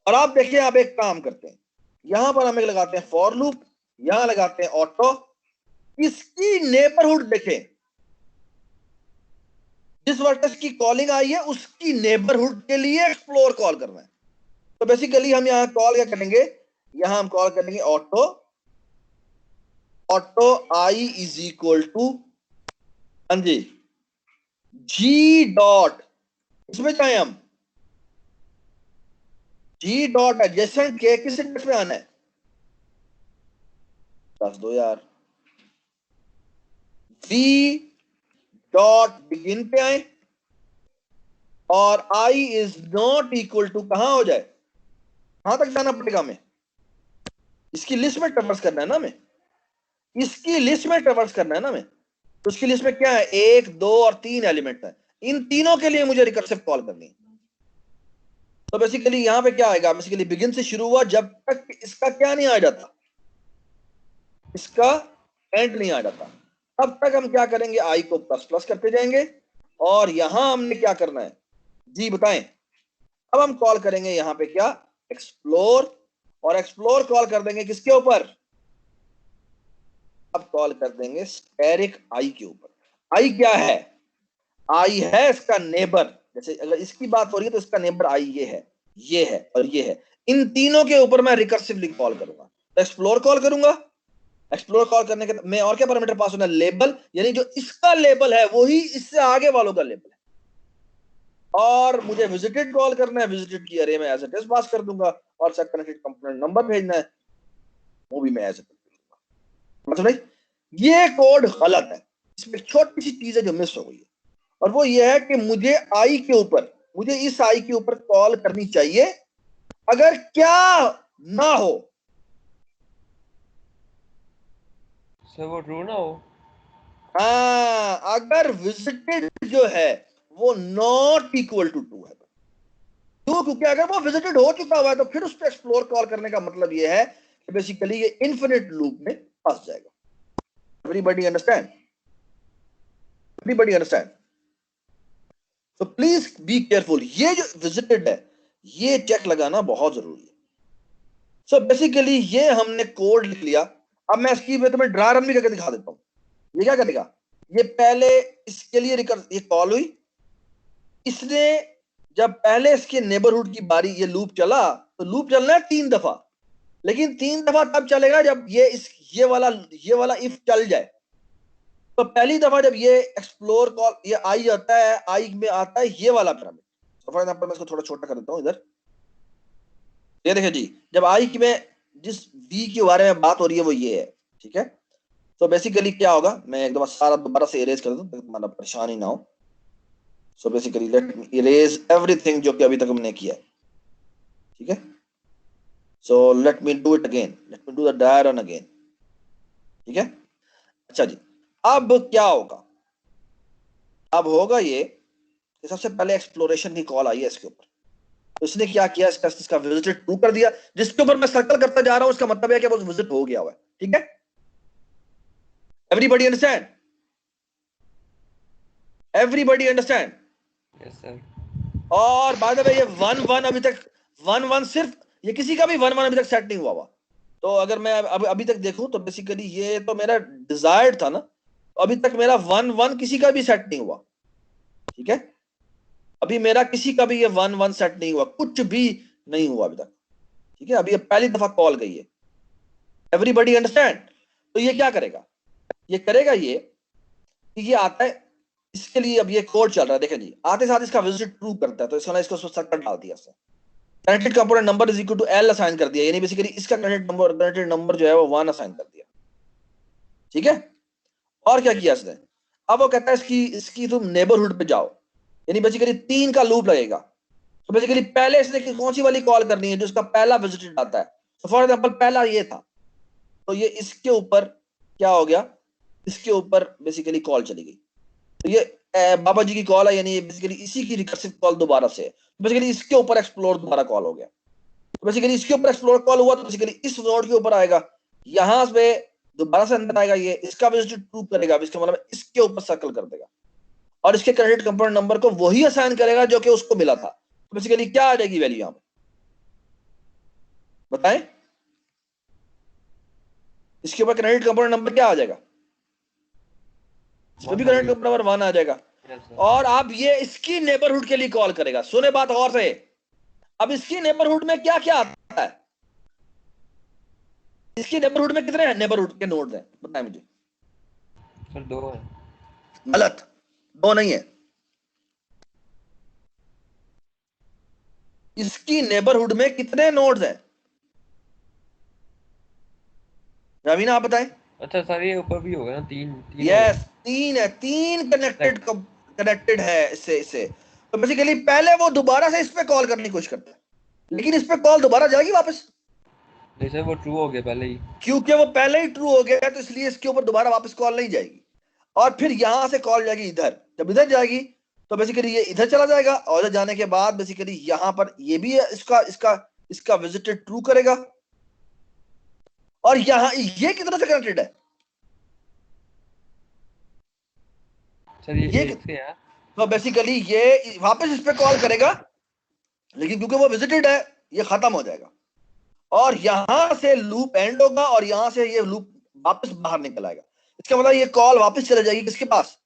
और आप देखिए, आप एक काम करते हैं, यहां पर हम एक लगाते हैं फॉर लूप, यहां लगाते हैं ऑटो, इसकी नेबरहुड देखें, जिस वर्टेक्स की कॉलिंग आई है उसकी नेबरहुड के लिए एक्सप्लोर कॉल करना है। तो बेसिकली हम यहां कॉल क्या करेंगे, यहां हम कॉल करेंगे auto, auto I is equal to, हाँ जी, जी डॉट, इसमें चाहे हम जी डॉट एडजेसेंट के किस इंडेक्स में आना है? 10 दो यार। वी डॉट बिगिन पे आए और I is not equal to कहां हो जाए, कहां तक जाना पड़ेगा हमें? इसकी लिस्ट में ट्रैवर्स करना है ना हमें, इसकी लिस्ट में ट्रैवर्स करना है ना हमें। तो उसकी लिस्ट में क्या है, 1 2 और 3 एलिमेंट है, इन तीनों के लिए मुझे रिकर्सिव कॉल करनी है। तो बेसिकली यहाँ पे क्या आएगा, बेसिकली बिगिन से शुरू हुआ जब तक इसका क्या नहीं आ जाता, इसका एंड नहीं आ जाता, तब तक हम क्या करेंगे, आई को प्लस प्लस करते जाएंगे। और यहां हमने क्या करना है जी बताएं। अब हम कॉल करेंगे यहाँ पे क्या, एक्सप्लोर, और एक्सप्लोर कॉल कर देंगे किसके ऊपर, अब कॉल कर देंगे स्टेरिक आई के ऊपर। आई क्या है, आई है इसका नेबर, जैसे अगर इसकी बात हो रही है तो इसका नेबर आई ये है और ये है। इन तीनों के ऊपर मैं रिकर्सिवली कॉल करूंगा। तो एक्सप्लोर कॉल करूंगा, एक्सप्लोर कॉल करने के में और क्या पैरामीटर पास होना, लेबल, यानी जो इसका लेबल है वही इससे आगे वालों का लेबल है। और मुझे विजिटेड कॉल करना है, विजिटेड की अरे में एज इट इज पास कर दूंगा, और सेट कनेक्टेड कंपोनेंट नंबर भेजना है, वो भी मैं एज इट इज दूंगा। मतलब नहीं, ये कोड गलत है, इसमें छोटी सी चीज है जो मिस हो गई है, और वो ये है कि मुझे आई के ऊपर, मुझे इस आई के ऊपर कॉल करनी चाहिए अगर क्या ना हो, सर वो ट्रू ना हो। हाँ, अगर विजिटेड जो है वो नॉट इक्वल टू 2 है। क्यों, क्योंकि अगर वो विजिटेड हो चुका हुआ है तो फिर उस पर एक्सप्लोर कॉल करने का मतलब ये है कि बेसिकली ये इन्फिनिट लूप में फंस जाएगा। Everybody understand, everybody understand. तो प्लीज बी केयरफुल, ये जो विजिटेड है ये चेक लगाना बहुत जरूरी है। सो बेसिकली ये हमने कोड लिख लिया। अब मैं इसकी तुम्हें ड्रा रन भी करके दिखा देता हूं। ये क्या करेगा, ये पहले इसके लिए ये कॉल हुई, इसने जब पहले इसके नेबरहुड की बारी, ये लूप चला, तो लूप चलना है 3 दफा, लेकिन 3 दफा तब चलेगा जब ये वाला इफ चल जाए। तो पहली दफा जब ये एक्सप्लोर कॉल, ये आई आता है, आई में आता है ये वाला पैरामीटर। फॉर एग्जांपल मैं इसको थोड़ा छोटा कर देता हूं इधर, ये देखिए जी, जब आई की में जिस वी के बारे में बात हो रही है वो ये है, ठीक है। तो बेसिकली क्या होगा, मैं एक दफा सारा दोबारा से इरेज कर दूं ताकि तुम्हारा परेशानी ना हो। So basically let me erase everything जो कि अभी तक हमने किया है, ठीक है। So let me do it again, let me do the diagram again, ठीक है। अच्छा जी, अब क्या होगा, अब होगा ये कि सबसे पहले एक्सप्लोरेशन की कॉल आई है इसके ऊपर, तो इसने क्या किया, इसका विजिट ट्रू कर दिया, जिसके ऊपर मैं सर्कल करता जा रहा हूं उसका मतलब है कि वो विजिट हो गया हुआ है, ठीक है। Everybody understand, everybody understand. Yes sir. और बाय द वे ये 1-1 अभी तक 1-1 सिर्फ, ये किसी का भी 1-1 अभी तक सेट नहीं हुआ हुआ। तो अगर मैं अभी तक देखूं तो बेसिकली ये तो मेरा डिजायर्ड था ना, तो अभी तक मेरा 1-1 किसी का भी सेट नहीं हुआ, ठीक है। अभी मेरा किसी का भी ये 1-1 सेट नहीं हुआ, कुछ भी नहीं हुआ अभी तक, ठीक है। अभी ये पहली दफा कॉल गई है। Everybody understand. तो ये क्या करेगा, ये करेगा ये कि ये आता है, इसके लिए अब ये कोड चल रहा है, देखें जी, आते साथ इसका विजिट ट्रू करता है, तो इसको सर्कल डाल दिया इसने, connected component number is equal to L assign कर दिया, यानी बेसिकली इसका कनेक्टेड नंबर जो है वो 1 असाइन कर दिया, ठीक है। और क्या किया इसने, अब वो कहता है इसकी तुम नेबरहुड पे जाओ, यानी बेसिकली 3 का लूप लगेगा। तो बेसिकली पहले इसने कौन सी वाली कॉल करनी है, जो इसका पहला विजिटेड आता है। तो फॉर एग्जांपल पहला ये था, तो ये इसके ऊपर क्या हो गया, इसके ऊपर बेसिकली कॉल चली गई, तो ये बाबा जी की कॉल है, यानी बेसिकली इसी की रिकर्सिव कॉल दोबारा से, बेसिकली इसके ऊपर एक्सप्लोर दोबारा कॉल हो गया। तो बेसिकली इसके ऊपर एक्सप्लोर कॉल हुआ, तो बेसिकली इस नोड के ऊपर आएगा, यहां से दोबारा से अंदर आएगा, ये इसका विजिट ट्रू करेगा, इसका मतलब इसके ऊपर सर्कल कर देगा, और इसके कनेक्टेड कंपोनेंट नंबर को वही असाइन करेगा जो कि उसको मिला था। तो बेसिकली क्या आ जाएगी वैल्यू यहां पर, बताएं, इसके ऊपर कनेक्टेड कंपोनेंट नंबर क्या आ जाएगा, इसमें भी कनेक्टेड कंपोनेंट नंबर 1 आ जाएगा। Yes sir. और अब ये इसकी नेबरहुड के लिए कॉल करेगा, सुने बात और से, अब इसकी नेबरहुड में क्या क्या आता है, इसकी नेबरहुड में कितने नेबरहुड के नोड्स हैं, बताएं मुझे। सर 2 है। गलत, 2 नहीं है, इसकी नेबरहुड में कितने नोड्स हैं, रवीना आप बताएं। अच्छा सर ये ऊपर भी होगा ना, 3 3 यस, 3 है, 3 कनेक्टेड है इससे। तो बेसिकली पहले वो दोबारा से इस पे कॉल करने की कोशिश करता है, लेकिन इस पे कॉल दोबारा जाएगी वापस, नहीं सर वो ट्रू हो गया पहले ही। क्योंकि वो पहले ही ट्रू हो गया है, तो इसलिए इसके ऊपर दोबारा वापस कॉल नहीं जाएगी। और फिर यहां से कॉल जाएगी इधर, जब इधर जाएगी तो बेसिकली ये इधर चला जाएगा और इधर जाने के बाद बेसिकली यहां पर ये भी है, इसका इसका इसका विजिटेड ट्रू करेगा। और यहां ये कितना से कनेक्टेड है, सर ये ये एक से है। तो बेसिकली ये वापस इस पे कॉल करेगा, लेकिन क्योंकि वो विजिटेड है ये खत्म हो जाएगा और यहां से लूप एंड होगा और यहां से ये लूप वापस बाहर निकल आएगा। इसका मतलब ये कॉल वापस चले जाएगी किसके पास,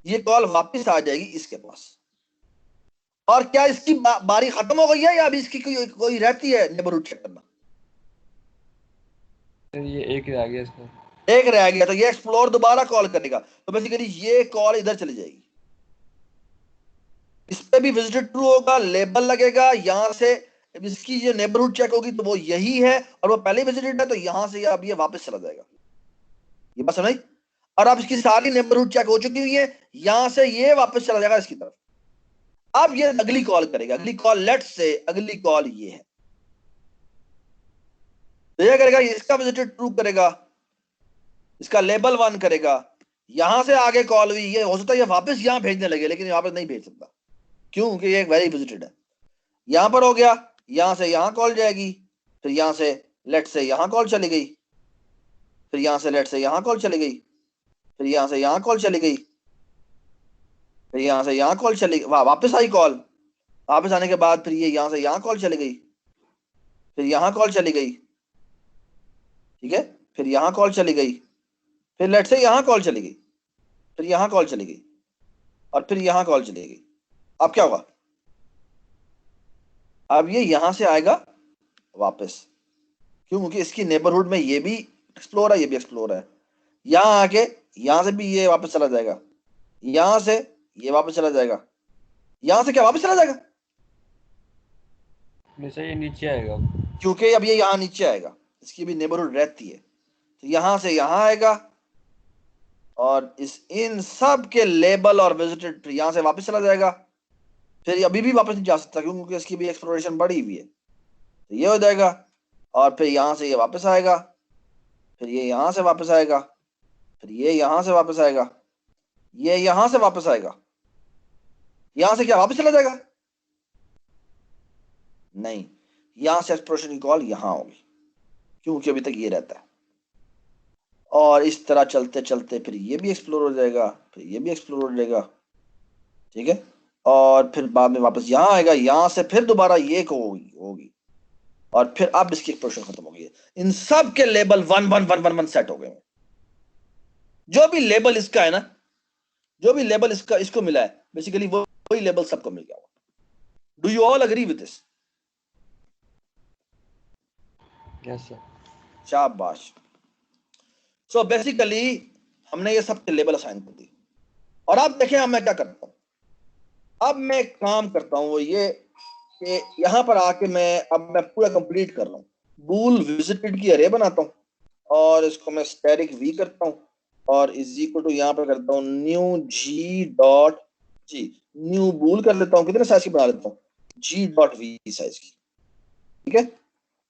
ये कॉल वापस आ जाएगी इसके पास। और क्या इसकी बारी खत्म हो गई है या अभी इसकी कोई रहती है नेबरहुड चेक करना? सर ये एक रह गया इसका। एक रह गया, तो ये एक्सप्लोर दोबारा कॉल करेगा, तो बेसिकली ये कॉल इधर चली जाएगी, इस पे भी विजिटेड ट्रू होगा, लेबल लगेगा, यहां से इसकी जो नेबरहुड चेक होगी तो वो यही है और वो पहले विजिटेड है, तो यहां से अब ये वापस चला जाएगा। ये बात समझ? और अब इसकी सारी नेबरहुड चेक हो चुकी हुई है, यहां से ये वापस चला जाएगा इसकी तरफ। अब ये अगली कॉल करेगा, अगली कॉल लेट्स से अगली कॉल ये है, तो ये करेगा, इसका विजिटेड ट्रू करेगा, इसका लेबल 1 करेगा, यहां से आगे कॉल हुई, ये हो सकता है ये वापस यहां भेजने लगे, लेकिन यहां पर नहीं भेज सकता, क्यों? क्योंकि ये वेरी विजिटेड है। यहां पर हो गया, यहां से यहां कॉल जाएगी, फिर यहां से लेट से यहां कॉल चली गई, फिर यहां से लेट से यहां कॉल चली गई, फिर यहां से यहां कॉल चली गई, फिर यहां से यहां कॉल चली, वापस आई कॉल, वापस आने के बाद फिर ये यहां से यहां कॉल चली गई, फिर यहां कॉल चली गई, ठीक है, फिर यहां कॉल चली गई, फिर लेट से यहां कॉल चली गई, फिर यहां कॉल चली गई और फिर यहां कॉल चली गई। अब क्या होगा, अब ये यहां से आएगा वापस, क्यों? क्योंकि इसकी नेबरहुड में ये भी एक्सप्लोर है, ये भी एक्सप्लोर है, यहां आके यहां से भी ये वापस चला जाएगा, यहां से ये वापस चला जाएगा, यहां से क्या वापस चला जाएगा, हमेशा ये नीचे आएगा। क्योंकि अब ये यहां नीचे आएगा, इसकी भी नेबरहुड रहती है, तो यहां से यहां आएगा और इस इन सब के लेबल और विजिटेड यहां से वापस चला जाएगा, फिर अभी भी वापस नहीं जा सकता क्योंकि इसकी भी एक्सप्लोरेशन बढ़ी हुई है, तो ये हो जाएगा और फिर यहां से ये वापस आएगा, फिर ये यहां से वापस आएगा, फिर ये यहां से वापस आएगा, ये यहां से वापस आएगा, यहां से क्या वापस चला जाएगा? नहीं, यहां से एक्सप्लोरेशन की कॉल यहां होगी, क्योंकि अभी तक ये रहता है और इस तरह चलते चलते फिर ये भी एक्सप्लोर हो जाएगा, फिर ये भी एक्सप्लोर हो जाएगा, ठीक है, और फिर बाद में वापस यहां आएगा, यहां से फिर दोबारा ये होगी होगी और फिर अब इसकी एक्सप्लोरेशन खत्म हो गई है। इन सब के लेबल 1 1 1 1 1 सेट हो गए, जो भी लेबल इसका है ना, जो भी लेबल इसका इसको मिला है बेसिकली वही लेबल सबको मिल गया। Do you all agree with this? Yes sir. शाबाश। सो बेसिकली हमने ये सब के लेबल असाइन कर दिए और अब देखें अब मैं क्या करता हूं, अब मैं एक काम करता हूं, वो ये कि यहां पर आके मैं पूरा कंप्लीट कर रहा हूं, बूल विजिटेड की अरे बनाता हूं और इसको मैं स्टैटिक वी करता हूं और इज इक्वल टू यहां पर करता हूं न्यू जी डॉट जी, न्यू बूल कर लेता हूं, कितने साइज की बना लेता हूं, जी डॉट वी साइज की, ठीक है।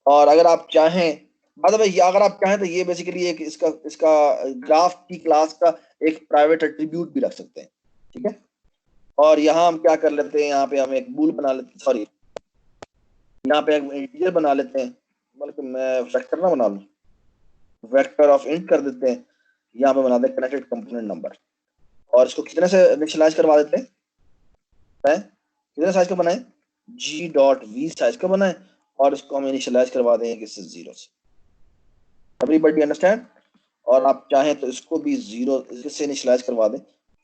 और अगर आप चाहें, मतलब अगर आप चाहें तो ये बेसिकली एक इसका इसका ग्राफ की क्लास का एक प्राइवेट एट्रीब्यूट भी रख सकते हैं, ठीक है। और यहाँ हम क्या कर लेते हैं, यहाँ पे हम एक बूल बना लेते हैं, सॉरी यहाँ पे एक इंटीजर बना लेते हैं, बल्कि मैं वेक्टर ना बना लूं, वेक्टर ऑफ इंट कर देते हैं, यहाँ पे बना दें कनेक्टेड कंपोनेंट नंबर और इसको कितने से इनिशियलाइज करवा देते हैं, कितने साइज का बनाए, जी डॉट वी साइज का बनाए और इसको हम इनिशियलाइज करवा देंगे किससे, 0 से। Everybody understand? और आप चाहें तो इसको भी 0 से इनिशियलाइज करवा दें,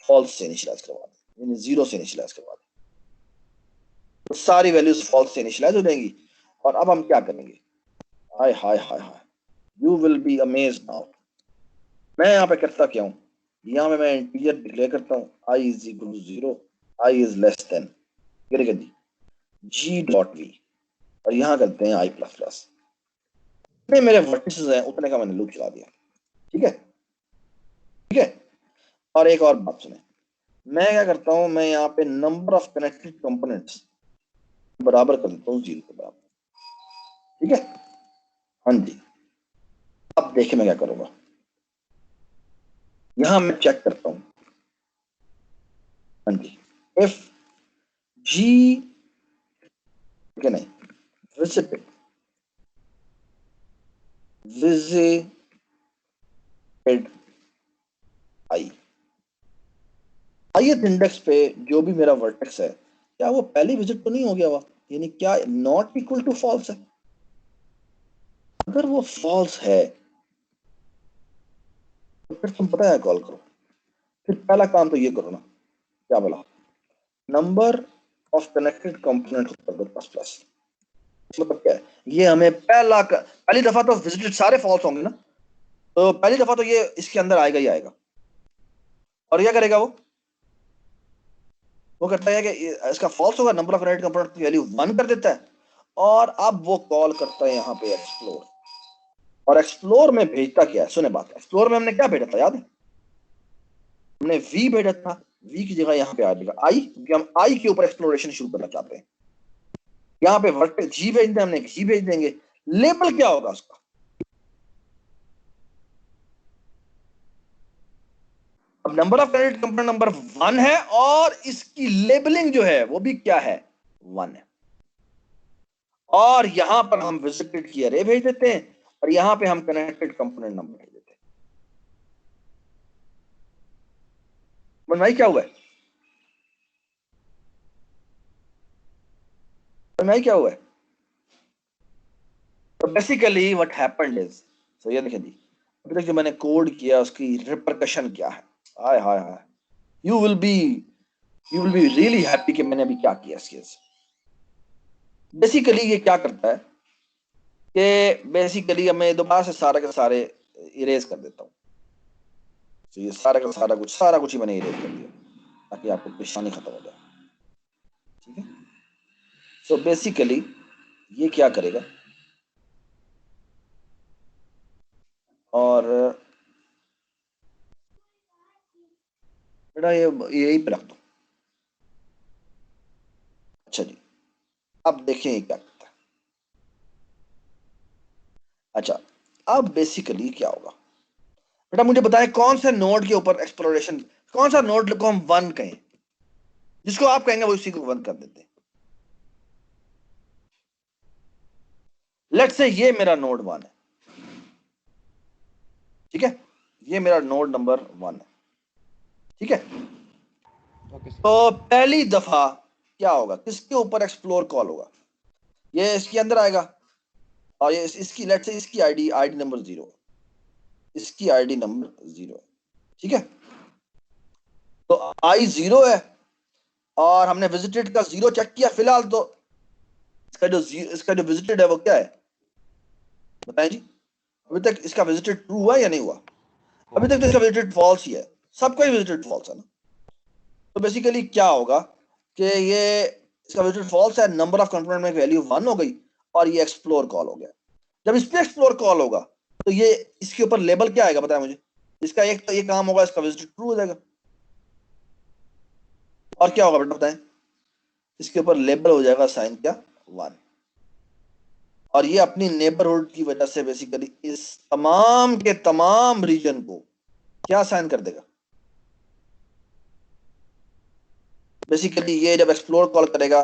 फॉल्स से इनिशियलाइज करवा दें, यानी 0 से इनिशियलाइज करवा दें, तो सारी वैल्यूज फॉल्स से इनिशियलाइज हो जाएंगी। और अब हम क्या करेंगे, hi hi hi hi, you will be amazed now. मैं यहाँ पे करता क्या हूँ, यहाँ पे मैं इंटीजर डिक्लेयर करता हूँ i is equal to 0, i is less than G dot V और यहाँ करते हैं i प्लस प्लस, जितने मेरे वर्टिसेस हैं उतने का मैंने लूप चला दिया, ठीक है, ठीक है। और एक और बात सुने, मैं क्या करता हूँ, मैं यहाँ पे नंबर ऑफ कनेक्टेड कंपोनेंट्स बराबर कर देता हूँ 0 के बराबर, ठीक है, हाँ जी। अब देखिए मैं क्या करूंगा, यहां मैं चेक करता हूं, इफ जी नहीं विजिटेड आई ith इंडेक्स पे जो भी मेरा वर्टेक्स है, क्या वो पहली विजिट तो नहीं हो गया हुआ, यानी क्या नॉट इक्वल टू फॉल्स है? अगर वो फॉल्स है तो फिर तुम पता है कॉल करो, फिर पहला काम तो ये करो ना, क्या बोला, number of connected component plus plus, मतलब क्या है, ये हमें पहली दफा तो विजिटेड सारे फॉल्स होंगे ना, तो पहली दफा तो ये इसके अंदर आएगा ही आएगा। और क्या करेगा वो करता है कि इसका फॉल्स होगा, नंबर ऑफ कनेक्टेड कंपोनेंट की वैल्यू 1 कर देता है, और अब वो कॉल करता है यहाँ पे एक्सप्लोर, और एक्सप्लोर में भेजता क्या है, सुने बात, एक्सप्लोर में हमने क्या भेजा था याद है, हमने वी भेजा था, वी की जगह यहाँ पे आ जाएगा आई, क्योंकि हम आई के ऊपर एक्सप्लोरेशन शुरू करना चाहते हैं। यहाँ पे वर्टेक्स जी भेज दें, हमने जी भेज देंगे, लेबल क्या होगा उसका, अब number of connected component number 1 है, और इसकी लेबलिंग जो है वो भी क्या है, 1 है, और यहां पर हम विजिटेड की अरे भेज देते हैं, और यहां पे हम कनेक्टेड कंपोनेंट नंबर भेज देते हैं। भाई क्या हुआ है, भाई क्या हुआ है, तो बेसिकली व्हाट हैपेंड इज, सो ये देखिए जी, अभी तक जो मैंने कोड किया उसकी रिपरकशन क्या है, hi hi hi, you will be really happy कि मैंने अभी क्या किया इसके। बेसिकली ये क्या करता है कि बेसिकली मैं दोबारा से सारे के सारे इरेज कर देता हूँ, तो ये सारा का सारा कुछ ही मैंने इरेज कर दिया ताकि आपको परेशानी खत्म हो जाए, ठीक है। सो बेसिकली ये क्या करेगा, और बेटा ये यही पे रख दो, अच्छा जी, अब देखें ये क्या करता है। अच्छा, अब बेसिकली क्या होगा, बेटा मुझे बताएं कौन से नोड के ऊपर एक्सप्लोरेशन, कौन सा नोड को हम 1 कहें, जिसको आप कहेंगे वो उसी को 1 कर देते हैं। लेट्स से ये मेरा नोड 1 है, ठीक है, ये मेरा नोड नंबर 1 है, ठीक है। Okay sir. तो पहली दफा क्या होगा, किसके ऊपर एक्सप्लोर कॉल होगा, ये इसके अंदर आएगा, और ये इसकी लेट्स से इसकी आईडी नंबर 0, इसकी आईडी नंबर 0 है, ठीक है। तो आई 0 है, और हमने विजिटेड का 0 चेक किया, फिलहाल तो इसका जो विजिटेड है वो क्या है, बताएं जी, अभी तक इसका विजिटेड ट्रू हुआ या नहीं हुआ, अभी तक तो इसका विजिटेड फॉल्स ही है, सबका ही विजिटेड फॉल्स है ना। तो बेसिकली क्या होगा कि ये इसका विजिटेड फॉल्स है, नंबर ऑफ कंपोनेंट में वैल्यू 1 हो गई, और ये एक्सप्लोर कॉल हो गया। जब इस पे एक्सप्लोर कॉल होगा तो ये इसके ऊपर लेबल क्या आएगा बताया मुझे, इसका एक तो ये काम होगा, इसका विजिटेड ट्रू हो जाएगा, और क्या होगा बेटा बताएं, इसके ऊपर लेबल हो जाएगा साइन क्या 1, और ये अपनी नेबरहुड की वजह से बेसिकली इस तमाम के तमाम रीजन को क्या साइन कर देगा, बेसिकली ये जब एक्सप्लोर कॉल करेगा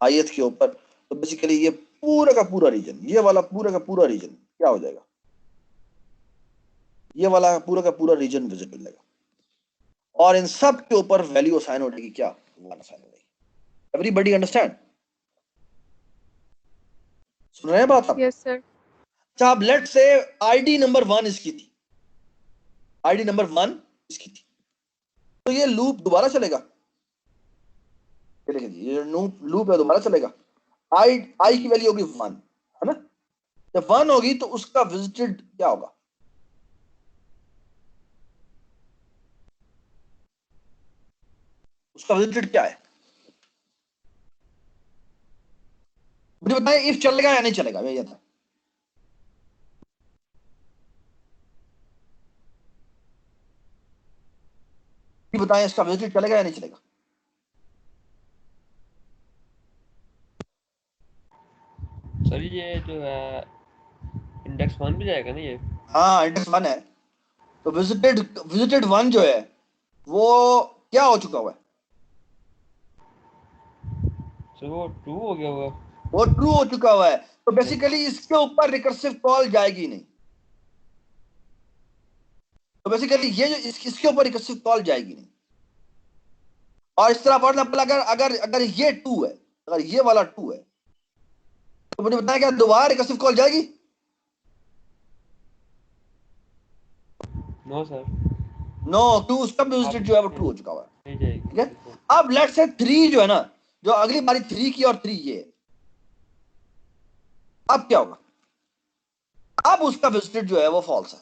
ith के ऊपर, तो बेसिकली ये पूरा का पूरा रीजन, ये वाला पूरा का पूरा रीजन क्या हो जाएगा, ये वाला पूरा का पूरा रीजन विजिट हो जाएगा, और इन सब के ऊपर वैल्यू असाइन हो जाएगी क्या, 1 असाइन हो जाएगी। एवरीबॉडी अंडरस्टैंड, सुन रहे हैं बात आप? Yes sir. अच्छा, अब लेट्स से आईडी नंबर 1 इसकी थी, आईडी नंबर 1 इसकी थी, तो ये लूप दोबारा चलेगा, ये देखिए ये लूप है दोबारा चलेगा, आई की वैल्यू होगी 1 है ना, जब 1 होगी तो उसका विजिटेड क्या होगा, उसका विजिटेड क्या है, मुझे बताएं, इफ चलेगा या नहीं चलेगा, ये था बताएं, इसका विजिटेड चलेगा या नहीं चलेगा, सर ये जो है इंडेक्स 1 भी जाएगा ना ये? हाँ इंडेक्स 1 है, तो विजिटेड 1 जो है वो क्या हो चुका हुआ है, सर वो ट्रू हो गया होगा। वो ट्रू हो चुका हुआ है, तो बेसिकली इसके ऊपर रिकर्सिव कॉल जाएगी नहीं। तो बेसिकली ये जो इसके ऊपर रिकर्सिव कॉल जाएगी नहीं। और इस तरह फॉर एग्जाम्पल अगर अगर अगर ये 2 है, अगर ये वाला 2 है, तो मुझे बताया क्या दोबारा रिकर्सिव कॉल जाएगी? नो सर, नो, क्यों? उसका भी विजिट जो है वो ट्रू हो चुका हुआ है। नहीं जाएगी। ठीक है, अब लेट्स से 3 जो है ना, जो अगली बारी 3 की और 3 ये, अब क्या होगा? अब उसका विजिट जो है वो फॉल्स है,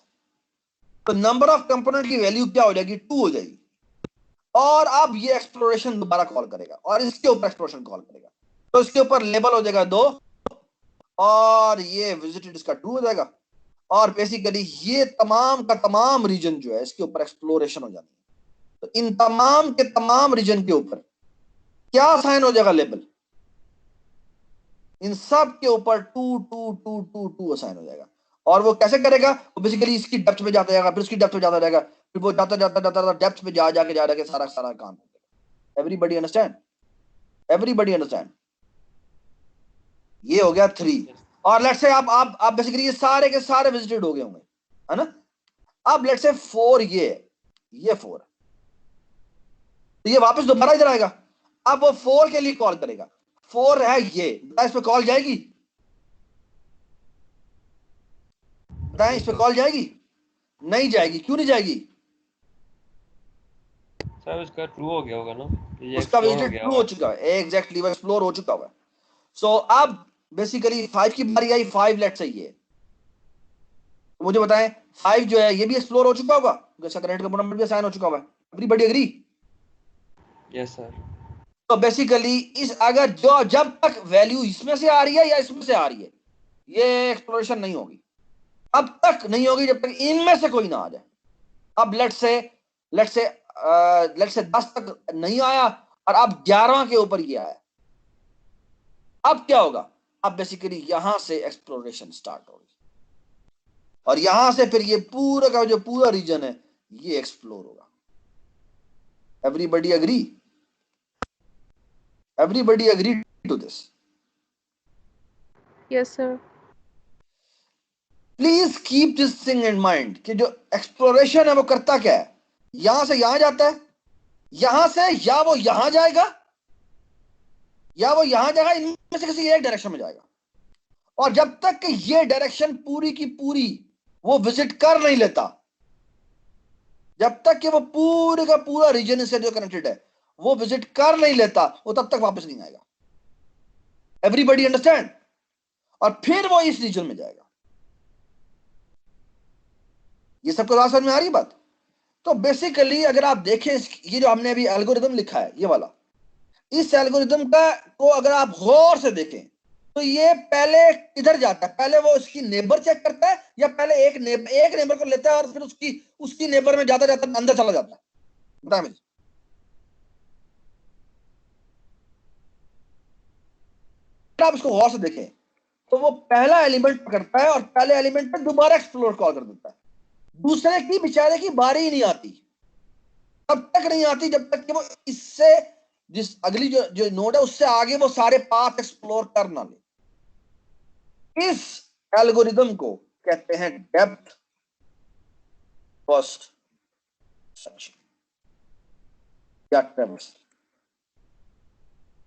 तो नंबर ऑफ कंपोनेंट की वैल्यू क्या हो जाएगी? 2 हो जाएगी। और अब ये एक्सप्लोरेशन दोबारा कॉल करेगा और इसके ऊपर एक्सप्लोरेशन कॉल करेगा, तो इसके ऊपर लेबल हो जाएगा 2 और ये विजिटेड इसका ट्रू हो जाएगा। और बेसिकली ये तमाम का तमाम रीजन जो है इसके ऊपर एक्सप्लोरेशन हो जाती है। तो इन तमाम के तमाम रीजन के ऊपर क्या साइन हो जाएगा? लेबल। इन सब के ऊपर 2 2 2 2 2 असाइन हो जाएगा। और वो कैसे करेगा? वो बेसिकली इसकी डेप्थ में जाता जाएगा, फिर उसकी डेप्थ में जाता जाएगा, फिर वो जाता जाता जाता डेप्थ में जा जाके सारा सारा काम करेगा। Everybody understand? Everybody understand? ये हो गया 3। और लेट्स से आप बेसिकली ये सारे के सारे विजिटेड हो गए होंगे, है ना? अब लेट्स से 4 ये 4, तो ये वापस दोबारा इधर आएगा। अब वो 4 के लिए कॉल करेगा। 4 है ये, इस पे कॉल जाएगी? बताएं, इस पे कॉल जाएगी? नहीं जाएगी। क्यों नहीं जाएगी? सर उसका ट्रू हो गया होगा ना, ये उसका एक्सप्लोर हो विजिट गया ट्रू हो होगा। चुका है, एग्जैक्टली वो एक्सप्लोर हो चुका हुआ है। सो अब बेसिकली 5 की बारी आई, 5 लेट्स से ये, तो मुझे बताएं 5 जो है ये भी एक्सप्लोर हो चुका होगा, जैसा करंट कंपोनेंट भी असाइन हो चुका हुआ है। Everybody agree? Yes sir. तो बेसिकली इस अगर जो जब तक वैल्यू इसमें से आ रही है या इसमें से आ रही है, ये एक्सप्लोरेशन नहीं होगी। अब तक नहीं होगी जब तक इनमें से कोई ना आ जाए। अब लेट्स से 10 तक नहीं आया और अब 11वां के ऊपर ये आया, अब क्या होगा? अब बेसिकली यहां से एक्सप्लोरेशन स्टार्ट होगी और यहां से फिर ये पूरा का जो पूरा रीजन है ये एक्सप्लोर होगा। Everybody agree? Everybody agree to this? Yes sir. Please keep this thing in mind कि जो एक्सप्लोरेशन है वो करता क्या है? यहां से यहां जाता है, यहां से या वो यहां जाएगा या वो यहां जाएगा, इनमें से किसी एक डायरेक्शन में जाएगा। और जब तक कि ये डायरेक्शन पूरी की पूरी वो विजिट कर नहीं लेता, जब तक कि वो पूरे का पूरा रीजन से जो कनेक्टेड है वो विजिट कर नहीं लेता, वो तब तक वापस नहीं आएगा। Everybody understand? और फिर वो इस रीजन में जाएगा। ये सबको समझ में आ रही बात? तो बेसिकली अगर आप देखें ये जो हमने अभी एल्गोरिदम लिखा है ये वाला, इस एल्गोरिदम का को अगर आप गौर से देखें तो ये पहले किधर जाता है? पहले वो उसकी नेबर चेक करता है या पहले एक नेबर को लेता है और फिर उसकी नेबर में जाता जाता अंदर चला जाता है? बताएं मुझे। आप इसको गौर से देखें तो वो पहला एलिमेंट पकड़ता है और पहले एलिमेंट पे दोबारा एक्सप्लोर कॉल कर देता है। दूसरे की बेचारे की बारी ही नहीं आती, तब तक नहीं आती जब तक कि वो इससे जिस अगली जो नोड है उससे आगे वो सारे पाथ एक्सप्लोर कर ना ले। इस एल्गोरिदम को कहते हैं डेप्थ फर्स्ट सर्च या traversal.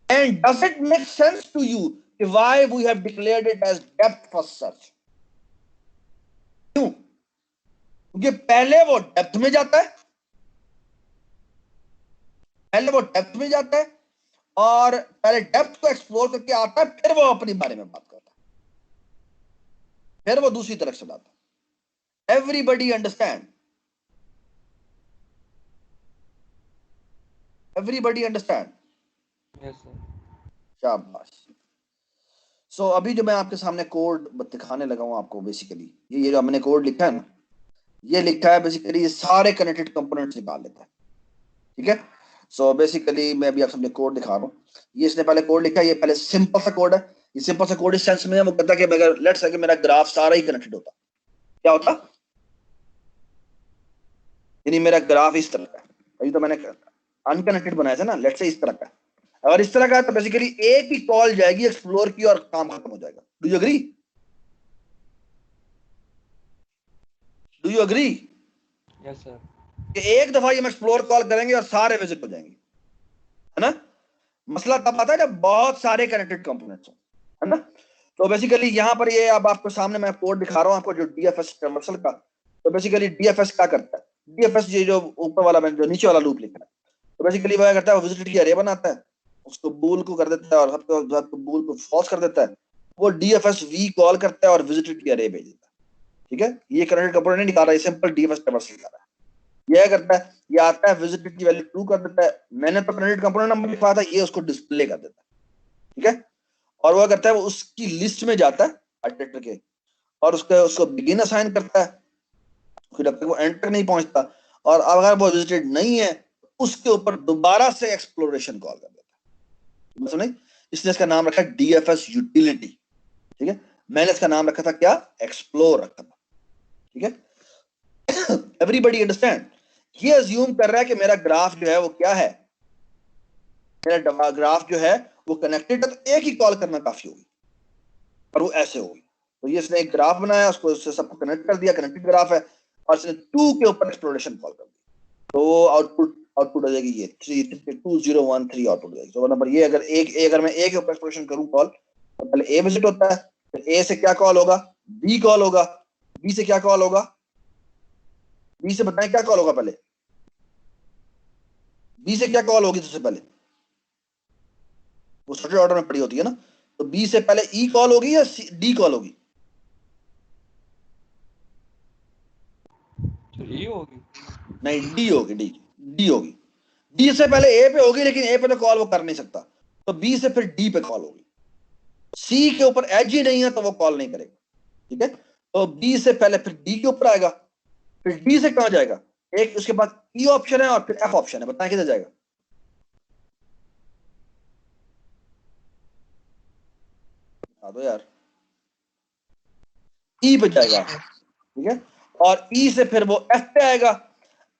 And does it make sense to you why we have declared it as depth first search? क्यों? क्योंकि पहले वो डेप्थ में जाता है, और पहले डेप्थ को एक्सप्लोर करके आता है, फिर वो अपने बारे में बात करता है, फिर वो दूसरी तरफ से जाता है। Everybody understand? Everybody understand? Yes sir. शाबाश। सो अभी जो मैं आपके सामने कोड दिखाने लगा हूं आपको, बेसिकली ये जो हमने कोड लिखा है ना, ये लिखा है बेसिकली ये सारे कनेक्टेड कंपोनेंट्स निकाल लेता है। ठीक है, सो बेसिकली मैं अभी आप सबने कोड दिखा रहा हूं। ये इसने पहले कोड लिखा है, ये पहले सिंपल सा कोड है। ये सिंपल सा कोड इस सेंस में है, वो कहता है कि अगर लेट्स से कि मेरा ग्राफ सारा ही कनेक्टेड होता, क्या होता? यानी मेरा ग्राफ इस तरह का है, अभी तो मैंने अनकनेक्टेड बनाया था ना, लेट्स से इस तरह का, अगर इस तरह का है तो बेसिकली एक ही कॉल जाएगी एक्सप्लोर की और काम खत्म हो जाएगा। Do you agree? Do you agree yes sir. कि एक दफा ये हम एक्सप्लोर कॉल करेंगे और सारे विजिट हो जाएंगे, है ना? मसला तब आता है जब बहुत सारे कनेक्टेड कंपोनेंट्स हो, है ना? तो बेसिकली यहां पर ये अब आपको सामने मैं कोड दिखा रहा हूं आपको, जो डीएफएस कमर्शियल का। तो बेसिकली डीएफएस क्या करता है? डीएफएस ये जो ऊपर वाला मैंने जो नीचे वाला लूप लिखा है, तो बेसिकली वो क्या करता है, वो विजिट की अरे बनाता है, उसको बूल को कर देता है और सबको बूल को फॉल्स कर देता है। वो डीएफएस वी कॉल करता है और विजिट की अरे भेज देता है। ठीक है, ये कनेक्टेड कंपोनेंट नहीं दिखा रहा है, सिंपल डीएफएस कमर्शियल दिखा रहा है। यह करता है, ये आता है विजिट की वैल्यू ट्रू कर देता है। मैंने तो कनेक्टेड कंपोनेंट नंबर लिखा था, ये उसको डिस्प्ले कर देता है। ठीक है, और वो करता है, वो उसकी लिस्ट में जाता है अटेंडर के और उसको बिगिन असाइन करता है, फिर जब तक वो एंड तक नहीं पहुंचता, और अगर वो विजिटेड नहीं है उसके ऊपर दोबारा से एक्सप्लोरेशन कॉल कर देता है। सुनिए, इसने इसका नाम रखा डीएफएस यूटिलिटी। ठीक है, मैंने इसका नाम रखा था क्या? एक्सप्लोर रखा था। ठीक है, एवरीबॉडी अंडरस्टैंड? ये अज्यूम कर रहा है कि मेरा ग्राफ जो है वो क्या है, मेरा ग्राफ जो है वो कनेक्टेड है, तो एक ही कॉल करना काफी होगी और वो ऐसे होगी। तो ये इसने एक ग्राफ बनाया, उसको उससे सबको कनेक्ट कर दिया, कनेक्टेड ग्राफ है, और इसने 2 के ऊपर एक्सप्लोरेशन कॉल कर दिया, तो आउटपुट हो जाएगी ये 2013 आउटपुट हो जाएगी। तो नंबर ये, अगर मैं ए के ऊपर एक्सप्लोरेशन करूं कॉल, तो पहले ए विजिट होता है, फिर ए से क्या कॉल होगा? बी कॉल होगा, बी से क्या कॉल होगा? बी से बताएं क्या कॉल होगा पहले? बी से क्या कॉल होगी सबसे पहले? वो सॉर्टेड ऑर्डर में पड़ी होती है ना, तो बी से पहले ई कॉल होगी या डी कॉल होगी? तो ये होगी। नहीं, डी होगी, डी होगी। डी से पहले ए पे होगी, लेकिन ए पे तो कॉल वो कर नहीं सकता, तो बी से फिर डी पे कॉल होगी। सी के ऊपर एज ही नहीं है तो वो कॉल नहीं करेगा। ठीक है, तो बी से पहले फिर डी के ऊपर आएगा, फिर डी से कहां जाएगा? एक उसके बाद ई ऑप्शन है और फिर एफ ऑप्शन है, बताएं किधर जाएगा? बता दो यार। ई पे जाएगा। ठीक है, और ई से फिर वो एफ पे आएगा।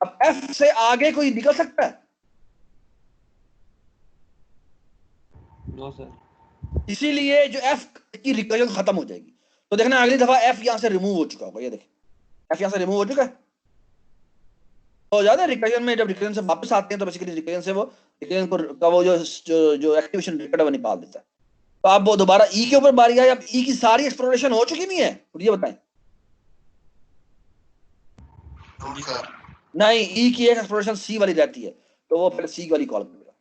अब एफ से आगे कोई निकल सकता है? No sir. इसीलिए जो एफ की रिकर्जन खत्म हो जाएगी। तो देखना अगली दफा एफ यहां से रिमूव हो चुका होगा, ये देखें एफ यहां से रिमूव हो चुका है। तो ज्यादा रिकर्जन में जब रिकर्जन से वापस आते हैं तो बेसिकली रिकर्जन से वो रिकर्जन का वो जो एक्टिवेशन रिकॉर्ड है वो निकाल देता है। तो अब वो दोबारा ई के ऊपर बारी आई, अब ई की सारी एक्सप्लोरेशन हो चुकी नहीं है, तो ये बताएं। नहीं, ई की एक एक्सप्लोरेशन सी वाली रहती है, तो वो फिर सी वाली कॉल करेगा,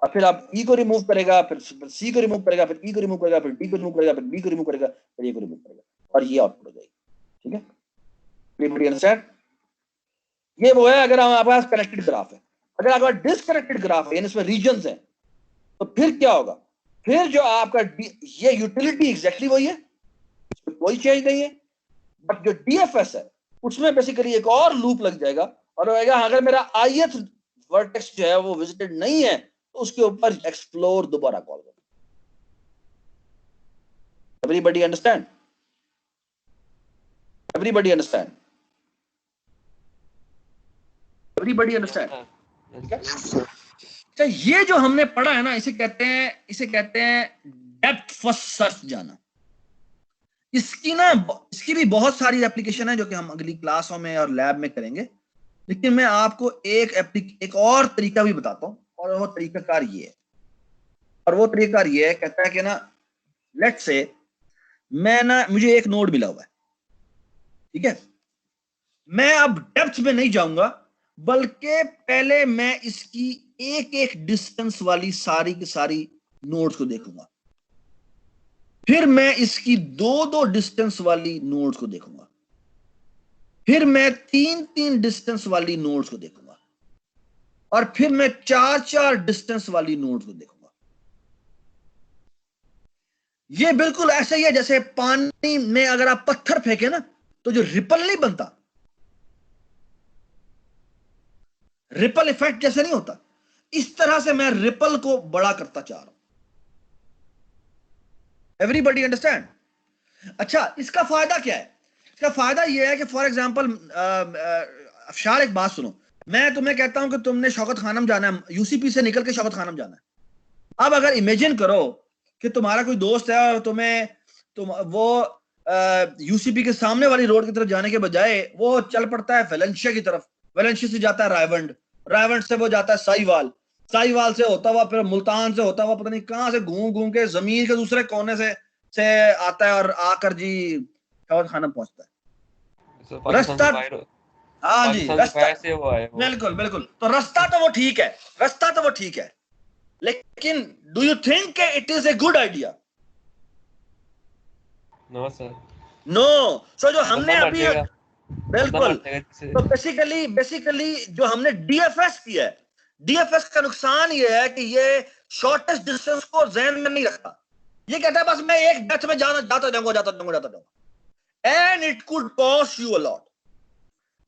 और फिर आप ई को रिमूव करेगा, फिर सी को रिमूव करेगा, फिर ई को रिमूव करेगा, फिर डी को रिमूव करेगा, फिर बी को रिमूव करेगा, फिर ए को रिमूव करेगा, और ये आउटपुट हो जाएगी। ठीक है, एवरीबॉडी अंडरस्टैंड? ये वो है अगर हमारे पास कनेक्टेड ग्राफ है। अगर आपका डिसकनेक्टेड ग्राफ है, यानी इसमें रीजन्स हैं, तो फिर क्या होगा? फिर जो आपका ये यूटिलिटी एग्जैक्टली वही है, कोई चेंज नहीं है, बट जो डीएफएस है उसमें बेसिकली एक और लूप लग जाएगा और होगा अगर मेरा ith वर्टेक्स जो है वो विजिटेड नहीं है तो उसके ऊपर एक्सप्लोर दोबारा कॉल करो। Everybody understand? Everybody understand? Everybody understand? अच्छा, ये जो हमने पढ़ा है ना, इसे कहते हैं डेप्थ फर्स्ट सर्च जाना। इसकी भी बहुत सारी एप्लीकेशन है जो कि हम अगली क्लासों में और लैब में करेंगे, लेकिन मैं आपको एक और तरीका भी बताता हूं, और वो तरीकाकार ये है, और वो तरीकाकार ये है, कहता है कि ना लेट्स से मुझे एक नोड मिला हुआ है, ठीक है, मैं अब डेप्थ में नहीं जाऊंगा, बल्कि पहले मैं इसकी एक डिस्टेंस वाली सारी की सारी नोड्स को देखूंगा, फिर मैं इसकी दो डिस्टेंस वाली नोड्स को देखूंगा, फिर मैं तीन डिस्टेंस वाली नोड्स को देखूंगा, और फिर मैं चार डिस्टेंस वाली नोड्स को देखूंगा। ये बिल्कुल ऐसा ही है जैसे पानी में अगर आप पत्थर फेंके ना तो जो रिपल नहीं बनता, रिपल इफेक्ट जैसे नहीं होता, इस तरह से मैं रिपल को बड़ा करता चाह रहा हूं। Everybody understand? अच्छा, इसका फायदा क्या है? इसका फायदा यह है कि फॉर एग्जांपल अफशार एक बात सुनो, मैं तुम्हें कहता हूं कि तुमने शौकत खानम जाना है, यूसीपी से निकल के शौकत खानम जाना है। अब अगर इमेजिन करो कि तुम्हारा कोई दोस्त है और वो यूसीपी के सामने वाली रोड की तरफ जाने के बजाय वो चल पड़ता है वेलेंशिया की तरफ, वेलेंशिया से जाता है रायवंड, रायवंड से वो जाता है साहिवाल, साहिवाल से होता हुआ फिर मुल्तान से होता हुआ पता नहीं कहां से घूम घूम के जमीन के दूसरे कोने से आता है और आकर जी शौकत खाना पहुंचता है। रास्ता, हाँ जी, रास्ता से वो आए वो। बिल्कुल बिल्कुल। तो रास्ता तो वो ठीक है, रास्ता तो वो ठीक है, लेकिन do you think it is a good idea? No sir, no. So जो हमने अभी बिल्कुल, तो तो बेसिकली जो हमने डीएफएस किया है, डीएफएस का नुकसान ये है कि ये शॉर्टेस्ट डिस्टेंस को ध्यान में नहीं रखता। ये कहता है बस मैं एक डेथ में जाता जाऊंगा and it could cost you a lot.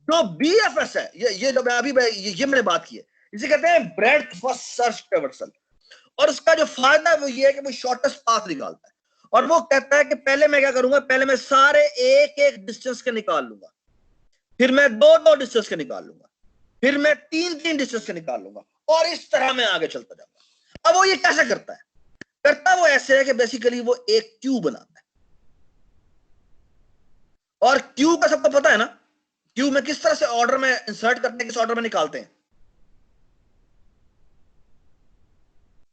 जो बीएफएस है, ये जो मैं अभी ये मैंने बात की है, इसे कहते हैं ब्रेड्थ फर्स्ट सर्च ट्रैवर्सल, और उसका जो फायदा है वो ये है कि वो शॉर्टेस्ट पाथ निकालता है। और वो कहता है कि पहले मैं क्या करूंगा, पहले मैं सारे एक एक डिस्टेंस के निकाल लूंगा, फिर मैं दो डिस्टेंस के निकाल लूंगा, फिर मैं तीन डिस्टेंस के निकाल लूंगा, और इस तरह मैं आगे चलता जाऊंगा। अब वो ये कैसे करता है? करता वो ऐसे है कि बेसिकली वो एक क्यू बनाता है, और क्यू का सबको पता है ना, क्यू में किस तरह से ऑर्डर में इंसर्ट करते हैं, किस ऑर्डर में निकालते हैं,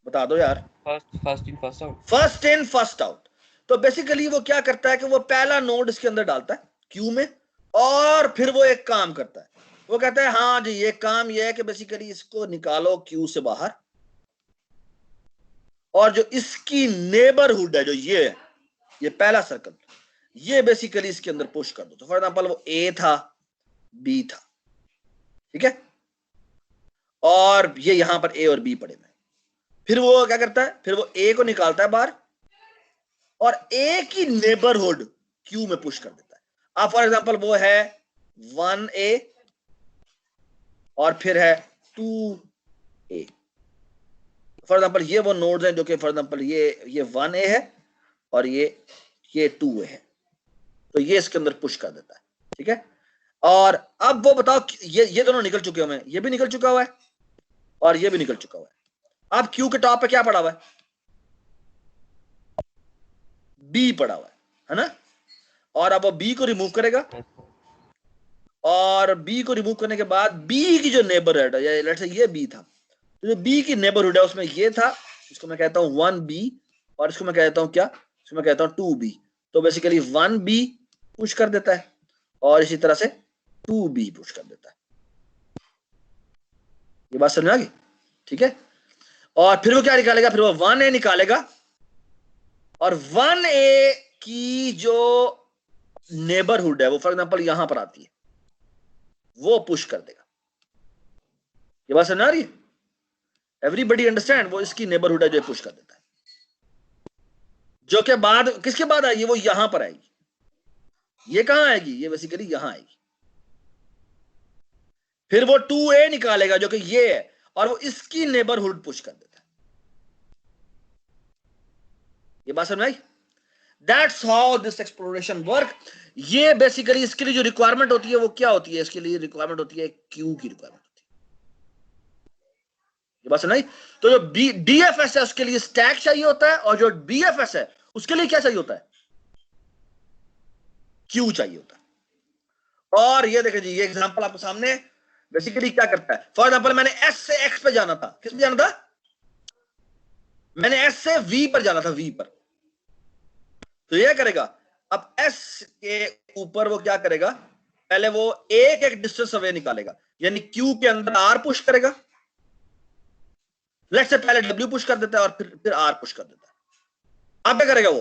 बता दो यार। First in first out. First in first out. तो बेसिकली वो क्या करता है कि वो पहला नोड इसके अंदर डालता है क्यू में, और फिर वो एक काम करता है, वो कहता है हाँ जी ये काम ये है कि बेसिकली इसको निकालो क्यू से बाहर, और जो इसकी नेबरहुड है, जो ये है, ये पहला सर्कल, ये बेसिकली इसके अंदर पुश कर दो। तो फॉर एग्जांपल वो ए था, बी था, ठीक है, और ये यहां पर ए और बी पड़े हुए। फिर वो क्या करता है, फिर वो ए को निकालता है बाहर, और ए की नेबरहुड क्यू में पुश कर देता है। अब फॉर एग्जांपल वो है 1A और फिर है 2A। फॉर एग्जांपल ये वो नोड्स हैं जो कि फॉर एग्जांपल ये 1A है और ये 2A है, तो ये इसके अंदर पुश कर देता है, ठीक है। और अब वो बताओ, ये दोनों निकल चुके हुए हैं, ये भी निकल चुका हुआ है और ये भी निकल चुका हुआ है। अब क्यू के टॉप पे क्या पड़ा हुआ है? बी पड़ा हुआ है ना। और अब वो बी को रिमूव करेगा, और बी को रिमूव करने के बाद बी की जो नेबरहुड है, लेट्स से ये बी था, तो जो बी की नेबरहुड है उसमें ये था, इसको मैं कहता हूं 1B, और इसको मैं कहता हूं क्या, इसको मैं कहता हूं 2B। तो बेसिकली 1B पुश कर देता है और इसी तरह से 2B पुश कर देता है। ये बात समझ आ गई, ठीक है। और फिर वो क्या निकालेगा, फिर वो 1A निकालेगा, और 1A की जो नेबरहुड है वो फॉर एग्जांपल यहां पर आती है, वो पुश कर देगा। ये बात समझ आ रही है? Everybody understand? वो इसकी नेबरहुड है जो पुश कर देता है, जो के बाद किसके बाद आएगी, वो यहां पर आएगी। ये कहां आएगी, ये बेसिकली यहां आएगी। फिर वो 2A निकालेगा जो कि ये है, और वो इसकी नेबरहुड पुश कर देता है। ये बात समझ आई? That's how this exploration work. ये बेसिकली इसके लिए जो रिक्वायरमेंट होती है वो क्या होती है, इसके लिए रिक्वायरमेंट होती है क्यू की रिक्वायरमेंट होती है। ये बात समझ आई? तो जो डीएफएस है उसके लिए स्टैक चाहिए होता है, और जो बीएफएस है उसके लिए क्या चाहिए होता है, क्यू चाहिए होता है। और ये देखिए जी, ये एग्जांपल आपके सामने बेसिकली क्या करता है। फॉर एग्जांपल मैंने एस से एक्स पे जाना था, किस पे जाना था, मैंने एस से वी पर जाना था, वी पर। तो ये करेगा, अब एस के ऊपर वो क्या करेगा, पहले वो एक एक डिस्टेंस अवे निकालेगा, यानी क्यू के अंदर आर पुश करेगा। लेट्स से पहले डब्ल्यू पुश कर देता है और फिर आर पुश कर देता है। अब क्या करेगा वो,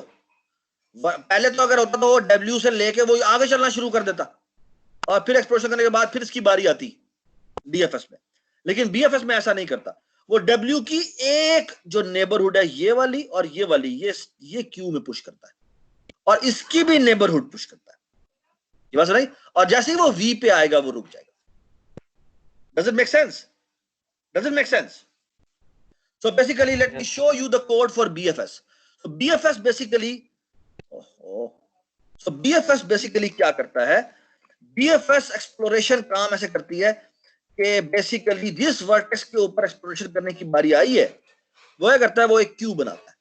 पहले तो अगर होता तो वो डब्ल्यू से लेके वो आगे चलना शुरू कर देता, और फिर एक्सप्लोरेशन करने के बाद फिर इसकी बारी आती डीएफएस में। लेकिन बीएफएस में ऐसा नहीं करता, वो डब्ल्यू की एक जो नेबरहुड है ये वाली और ये वाली, ये क्यू में पुश करता है, और इसकी भी नेबरहुड पुश करता है। ये बात सुनाई? और जैसे ही वो वी पे आएगा वो रुक जाएगा। Does it make sense? Does it make sense? So basically, let me show you the code for BFS. So BFS basically, so BFS basically क्या करता है? BFS exploration काम ऐसे करती है कि basically जिस vertex के ऊपर exploration करने की बारी आई है, वो क्या करता है, वो एक क्यू बनाता है,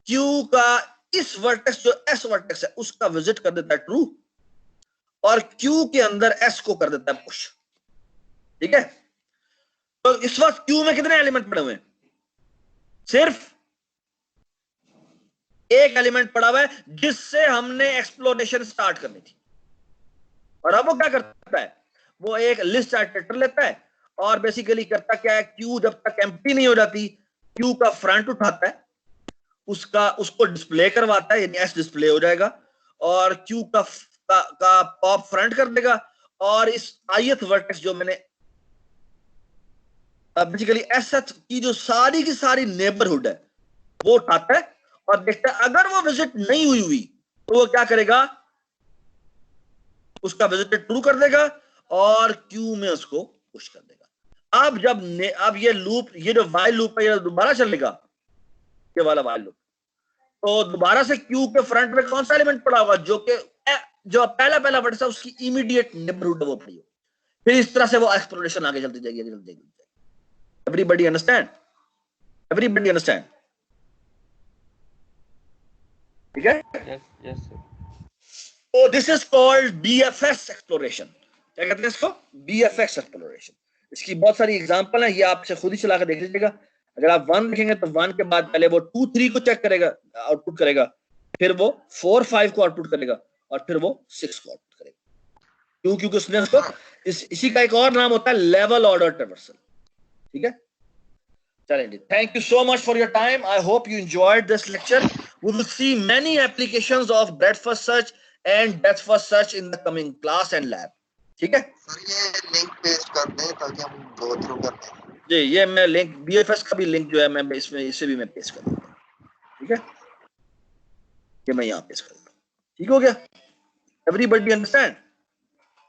क्यू का इस वर्टेक्स जो एस वर्टेक्स है उसका विजिट कर देता है ट्रू, और क्यू के अंदर एस को कर देता है पुश। ठीक है, तो इस वक्त क्यू में कितने एलिमेंट पड़े हुए हैं? सिर्फ एक एलिमेंट पड़ा हुआ है जिससे हमने एक्सप्लोरेशन स्टार्ट करनी थी। और अब वो क्या करता है, वो एक लिस्ट इटरेटर लेता है और बेसिकली करता क्या है, क्यू जब तक एम्प्टी नहीं हो जाती क्यू का फ्रंट उठाता है, उसको डिस्प्ले करवाता है, यानी एस डिस्प्ले हो जाएगा, और क्यू का पॉप फ्रंट कर देगा, और इस ith वर्टेक्स जो मैंने बेसिकली एस की जो सारी की सारी नेबरहुड है वो उठाता है और देखता है अगर वो विजिट नहीं हुई तो वो क्या करेगा, उसका विजिट ट्रू कर देगा और क्यू में उसको पुश कर देगा। अब ये लूप, ये जो वाइल लूप है ये दोबारा चलेगा, ये वाला वाइल लूप, तो दोबारा से क्यू के फ्रंट में कौन सा एलिमेंट पड़ा होगा, जो पहला वर्टेक्स है उसकी इमीडिएट नेबरहुड वो पड़ी हो, फिर इस तरह से वो एक्सप्लोरेशन आगे चलती जाएगी। Everybody understand? Everybody understand? ठीक है? Yes sir. So this is called BFS exploration. क्या कहते हैं इसको? BFS exploration. इसकी बहुत सारी एग्जांपल है, ये आपसे खुद ही चला कर देख लीजिएगा। अगर आप 1 देखेंगे तो 1 के बाद पहले वो 2 3 को चेक करेगा, आउटपुट करेगा, फिर वो 4 5 को आउटपुट करेगा, और फिर वो 6 को आउटपुट करेगा। क्योंकि उसने उसको इसी का एक और नाम होता है लेवल ऑर्डर ट्रैवर्सल। ठीक है, चलेंगे। Thank you so much for your time. I hope you enjoyed this lecture. We will see many applications of breadth first search and depth first search in the coming class and lab. ठीक है सर, ये लिंक पेस्ट कर दें ताकि हम गो थ्रू कर दें। जी, ये मैं लिंक BFS का भी लिंक जो है मैं इसमें इसे भी मैं पेस्ट कर दूंगा। ठीक है, ये मैं यहाँ पेस्ट कर दूंगा। ठीक हो गया? Everybody understand?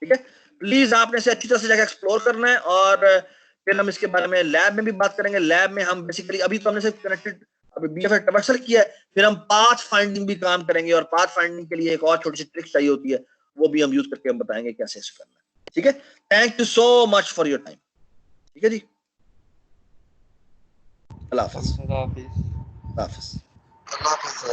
ठीक है, प्लीज आपने इसे अच्छी तरह से जाकर एक्सप्लोर करना है, और फिर हम इसके बारे में लैब में भी बात करेंगे। लैब में हम बेसिकली अभी तो हमने सिर्फ कनेक्टेड अभी BFS ट्रैवर्सल किया है, फिर हम पाथ फाइंडिंग भी काम करेंगे, और पाथ फाइंडिंग के लिए एक और छोटी सी ट्रिक चाहिए होती है, वो भी हम यूज करके हम बताएंगे कैसे इसे करना है। ठीक है, thank you so much for your time. ठीक है जी, अल्लाह हाफिज। अल्लाह हाफिज। अल्लाह हाफिज। अल्लाह हाफ़िज़ सर।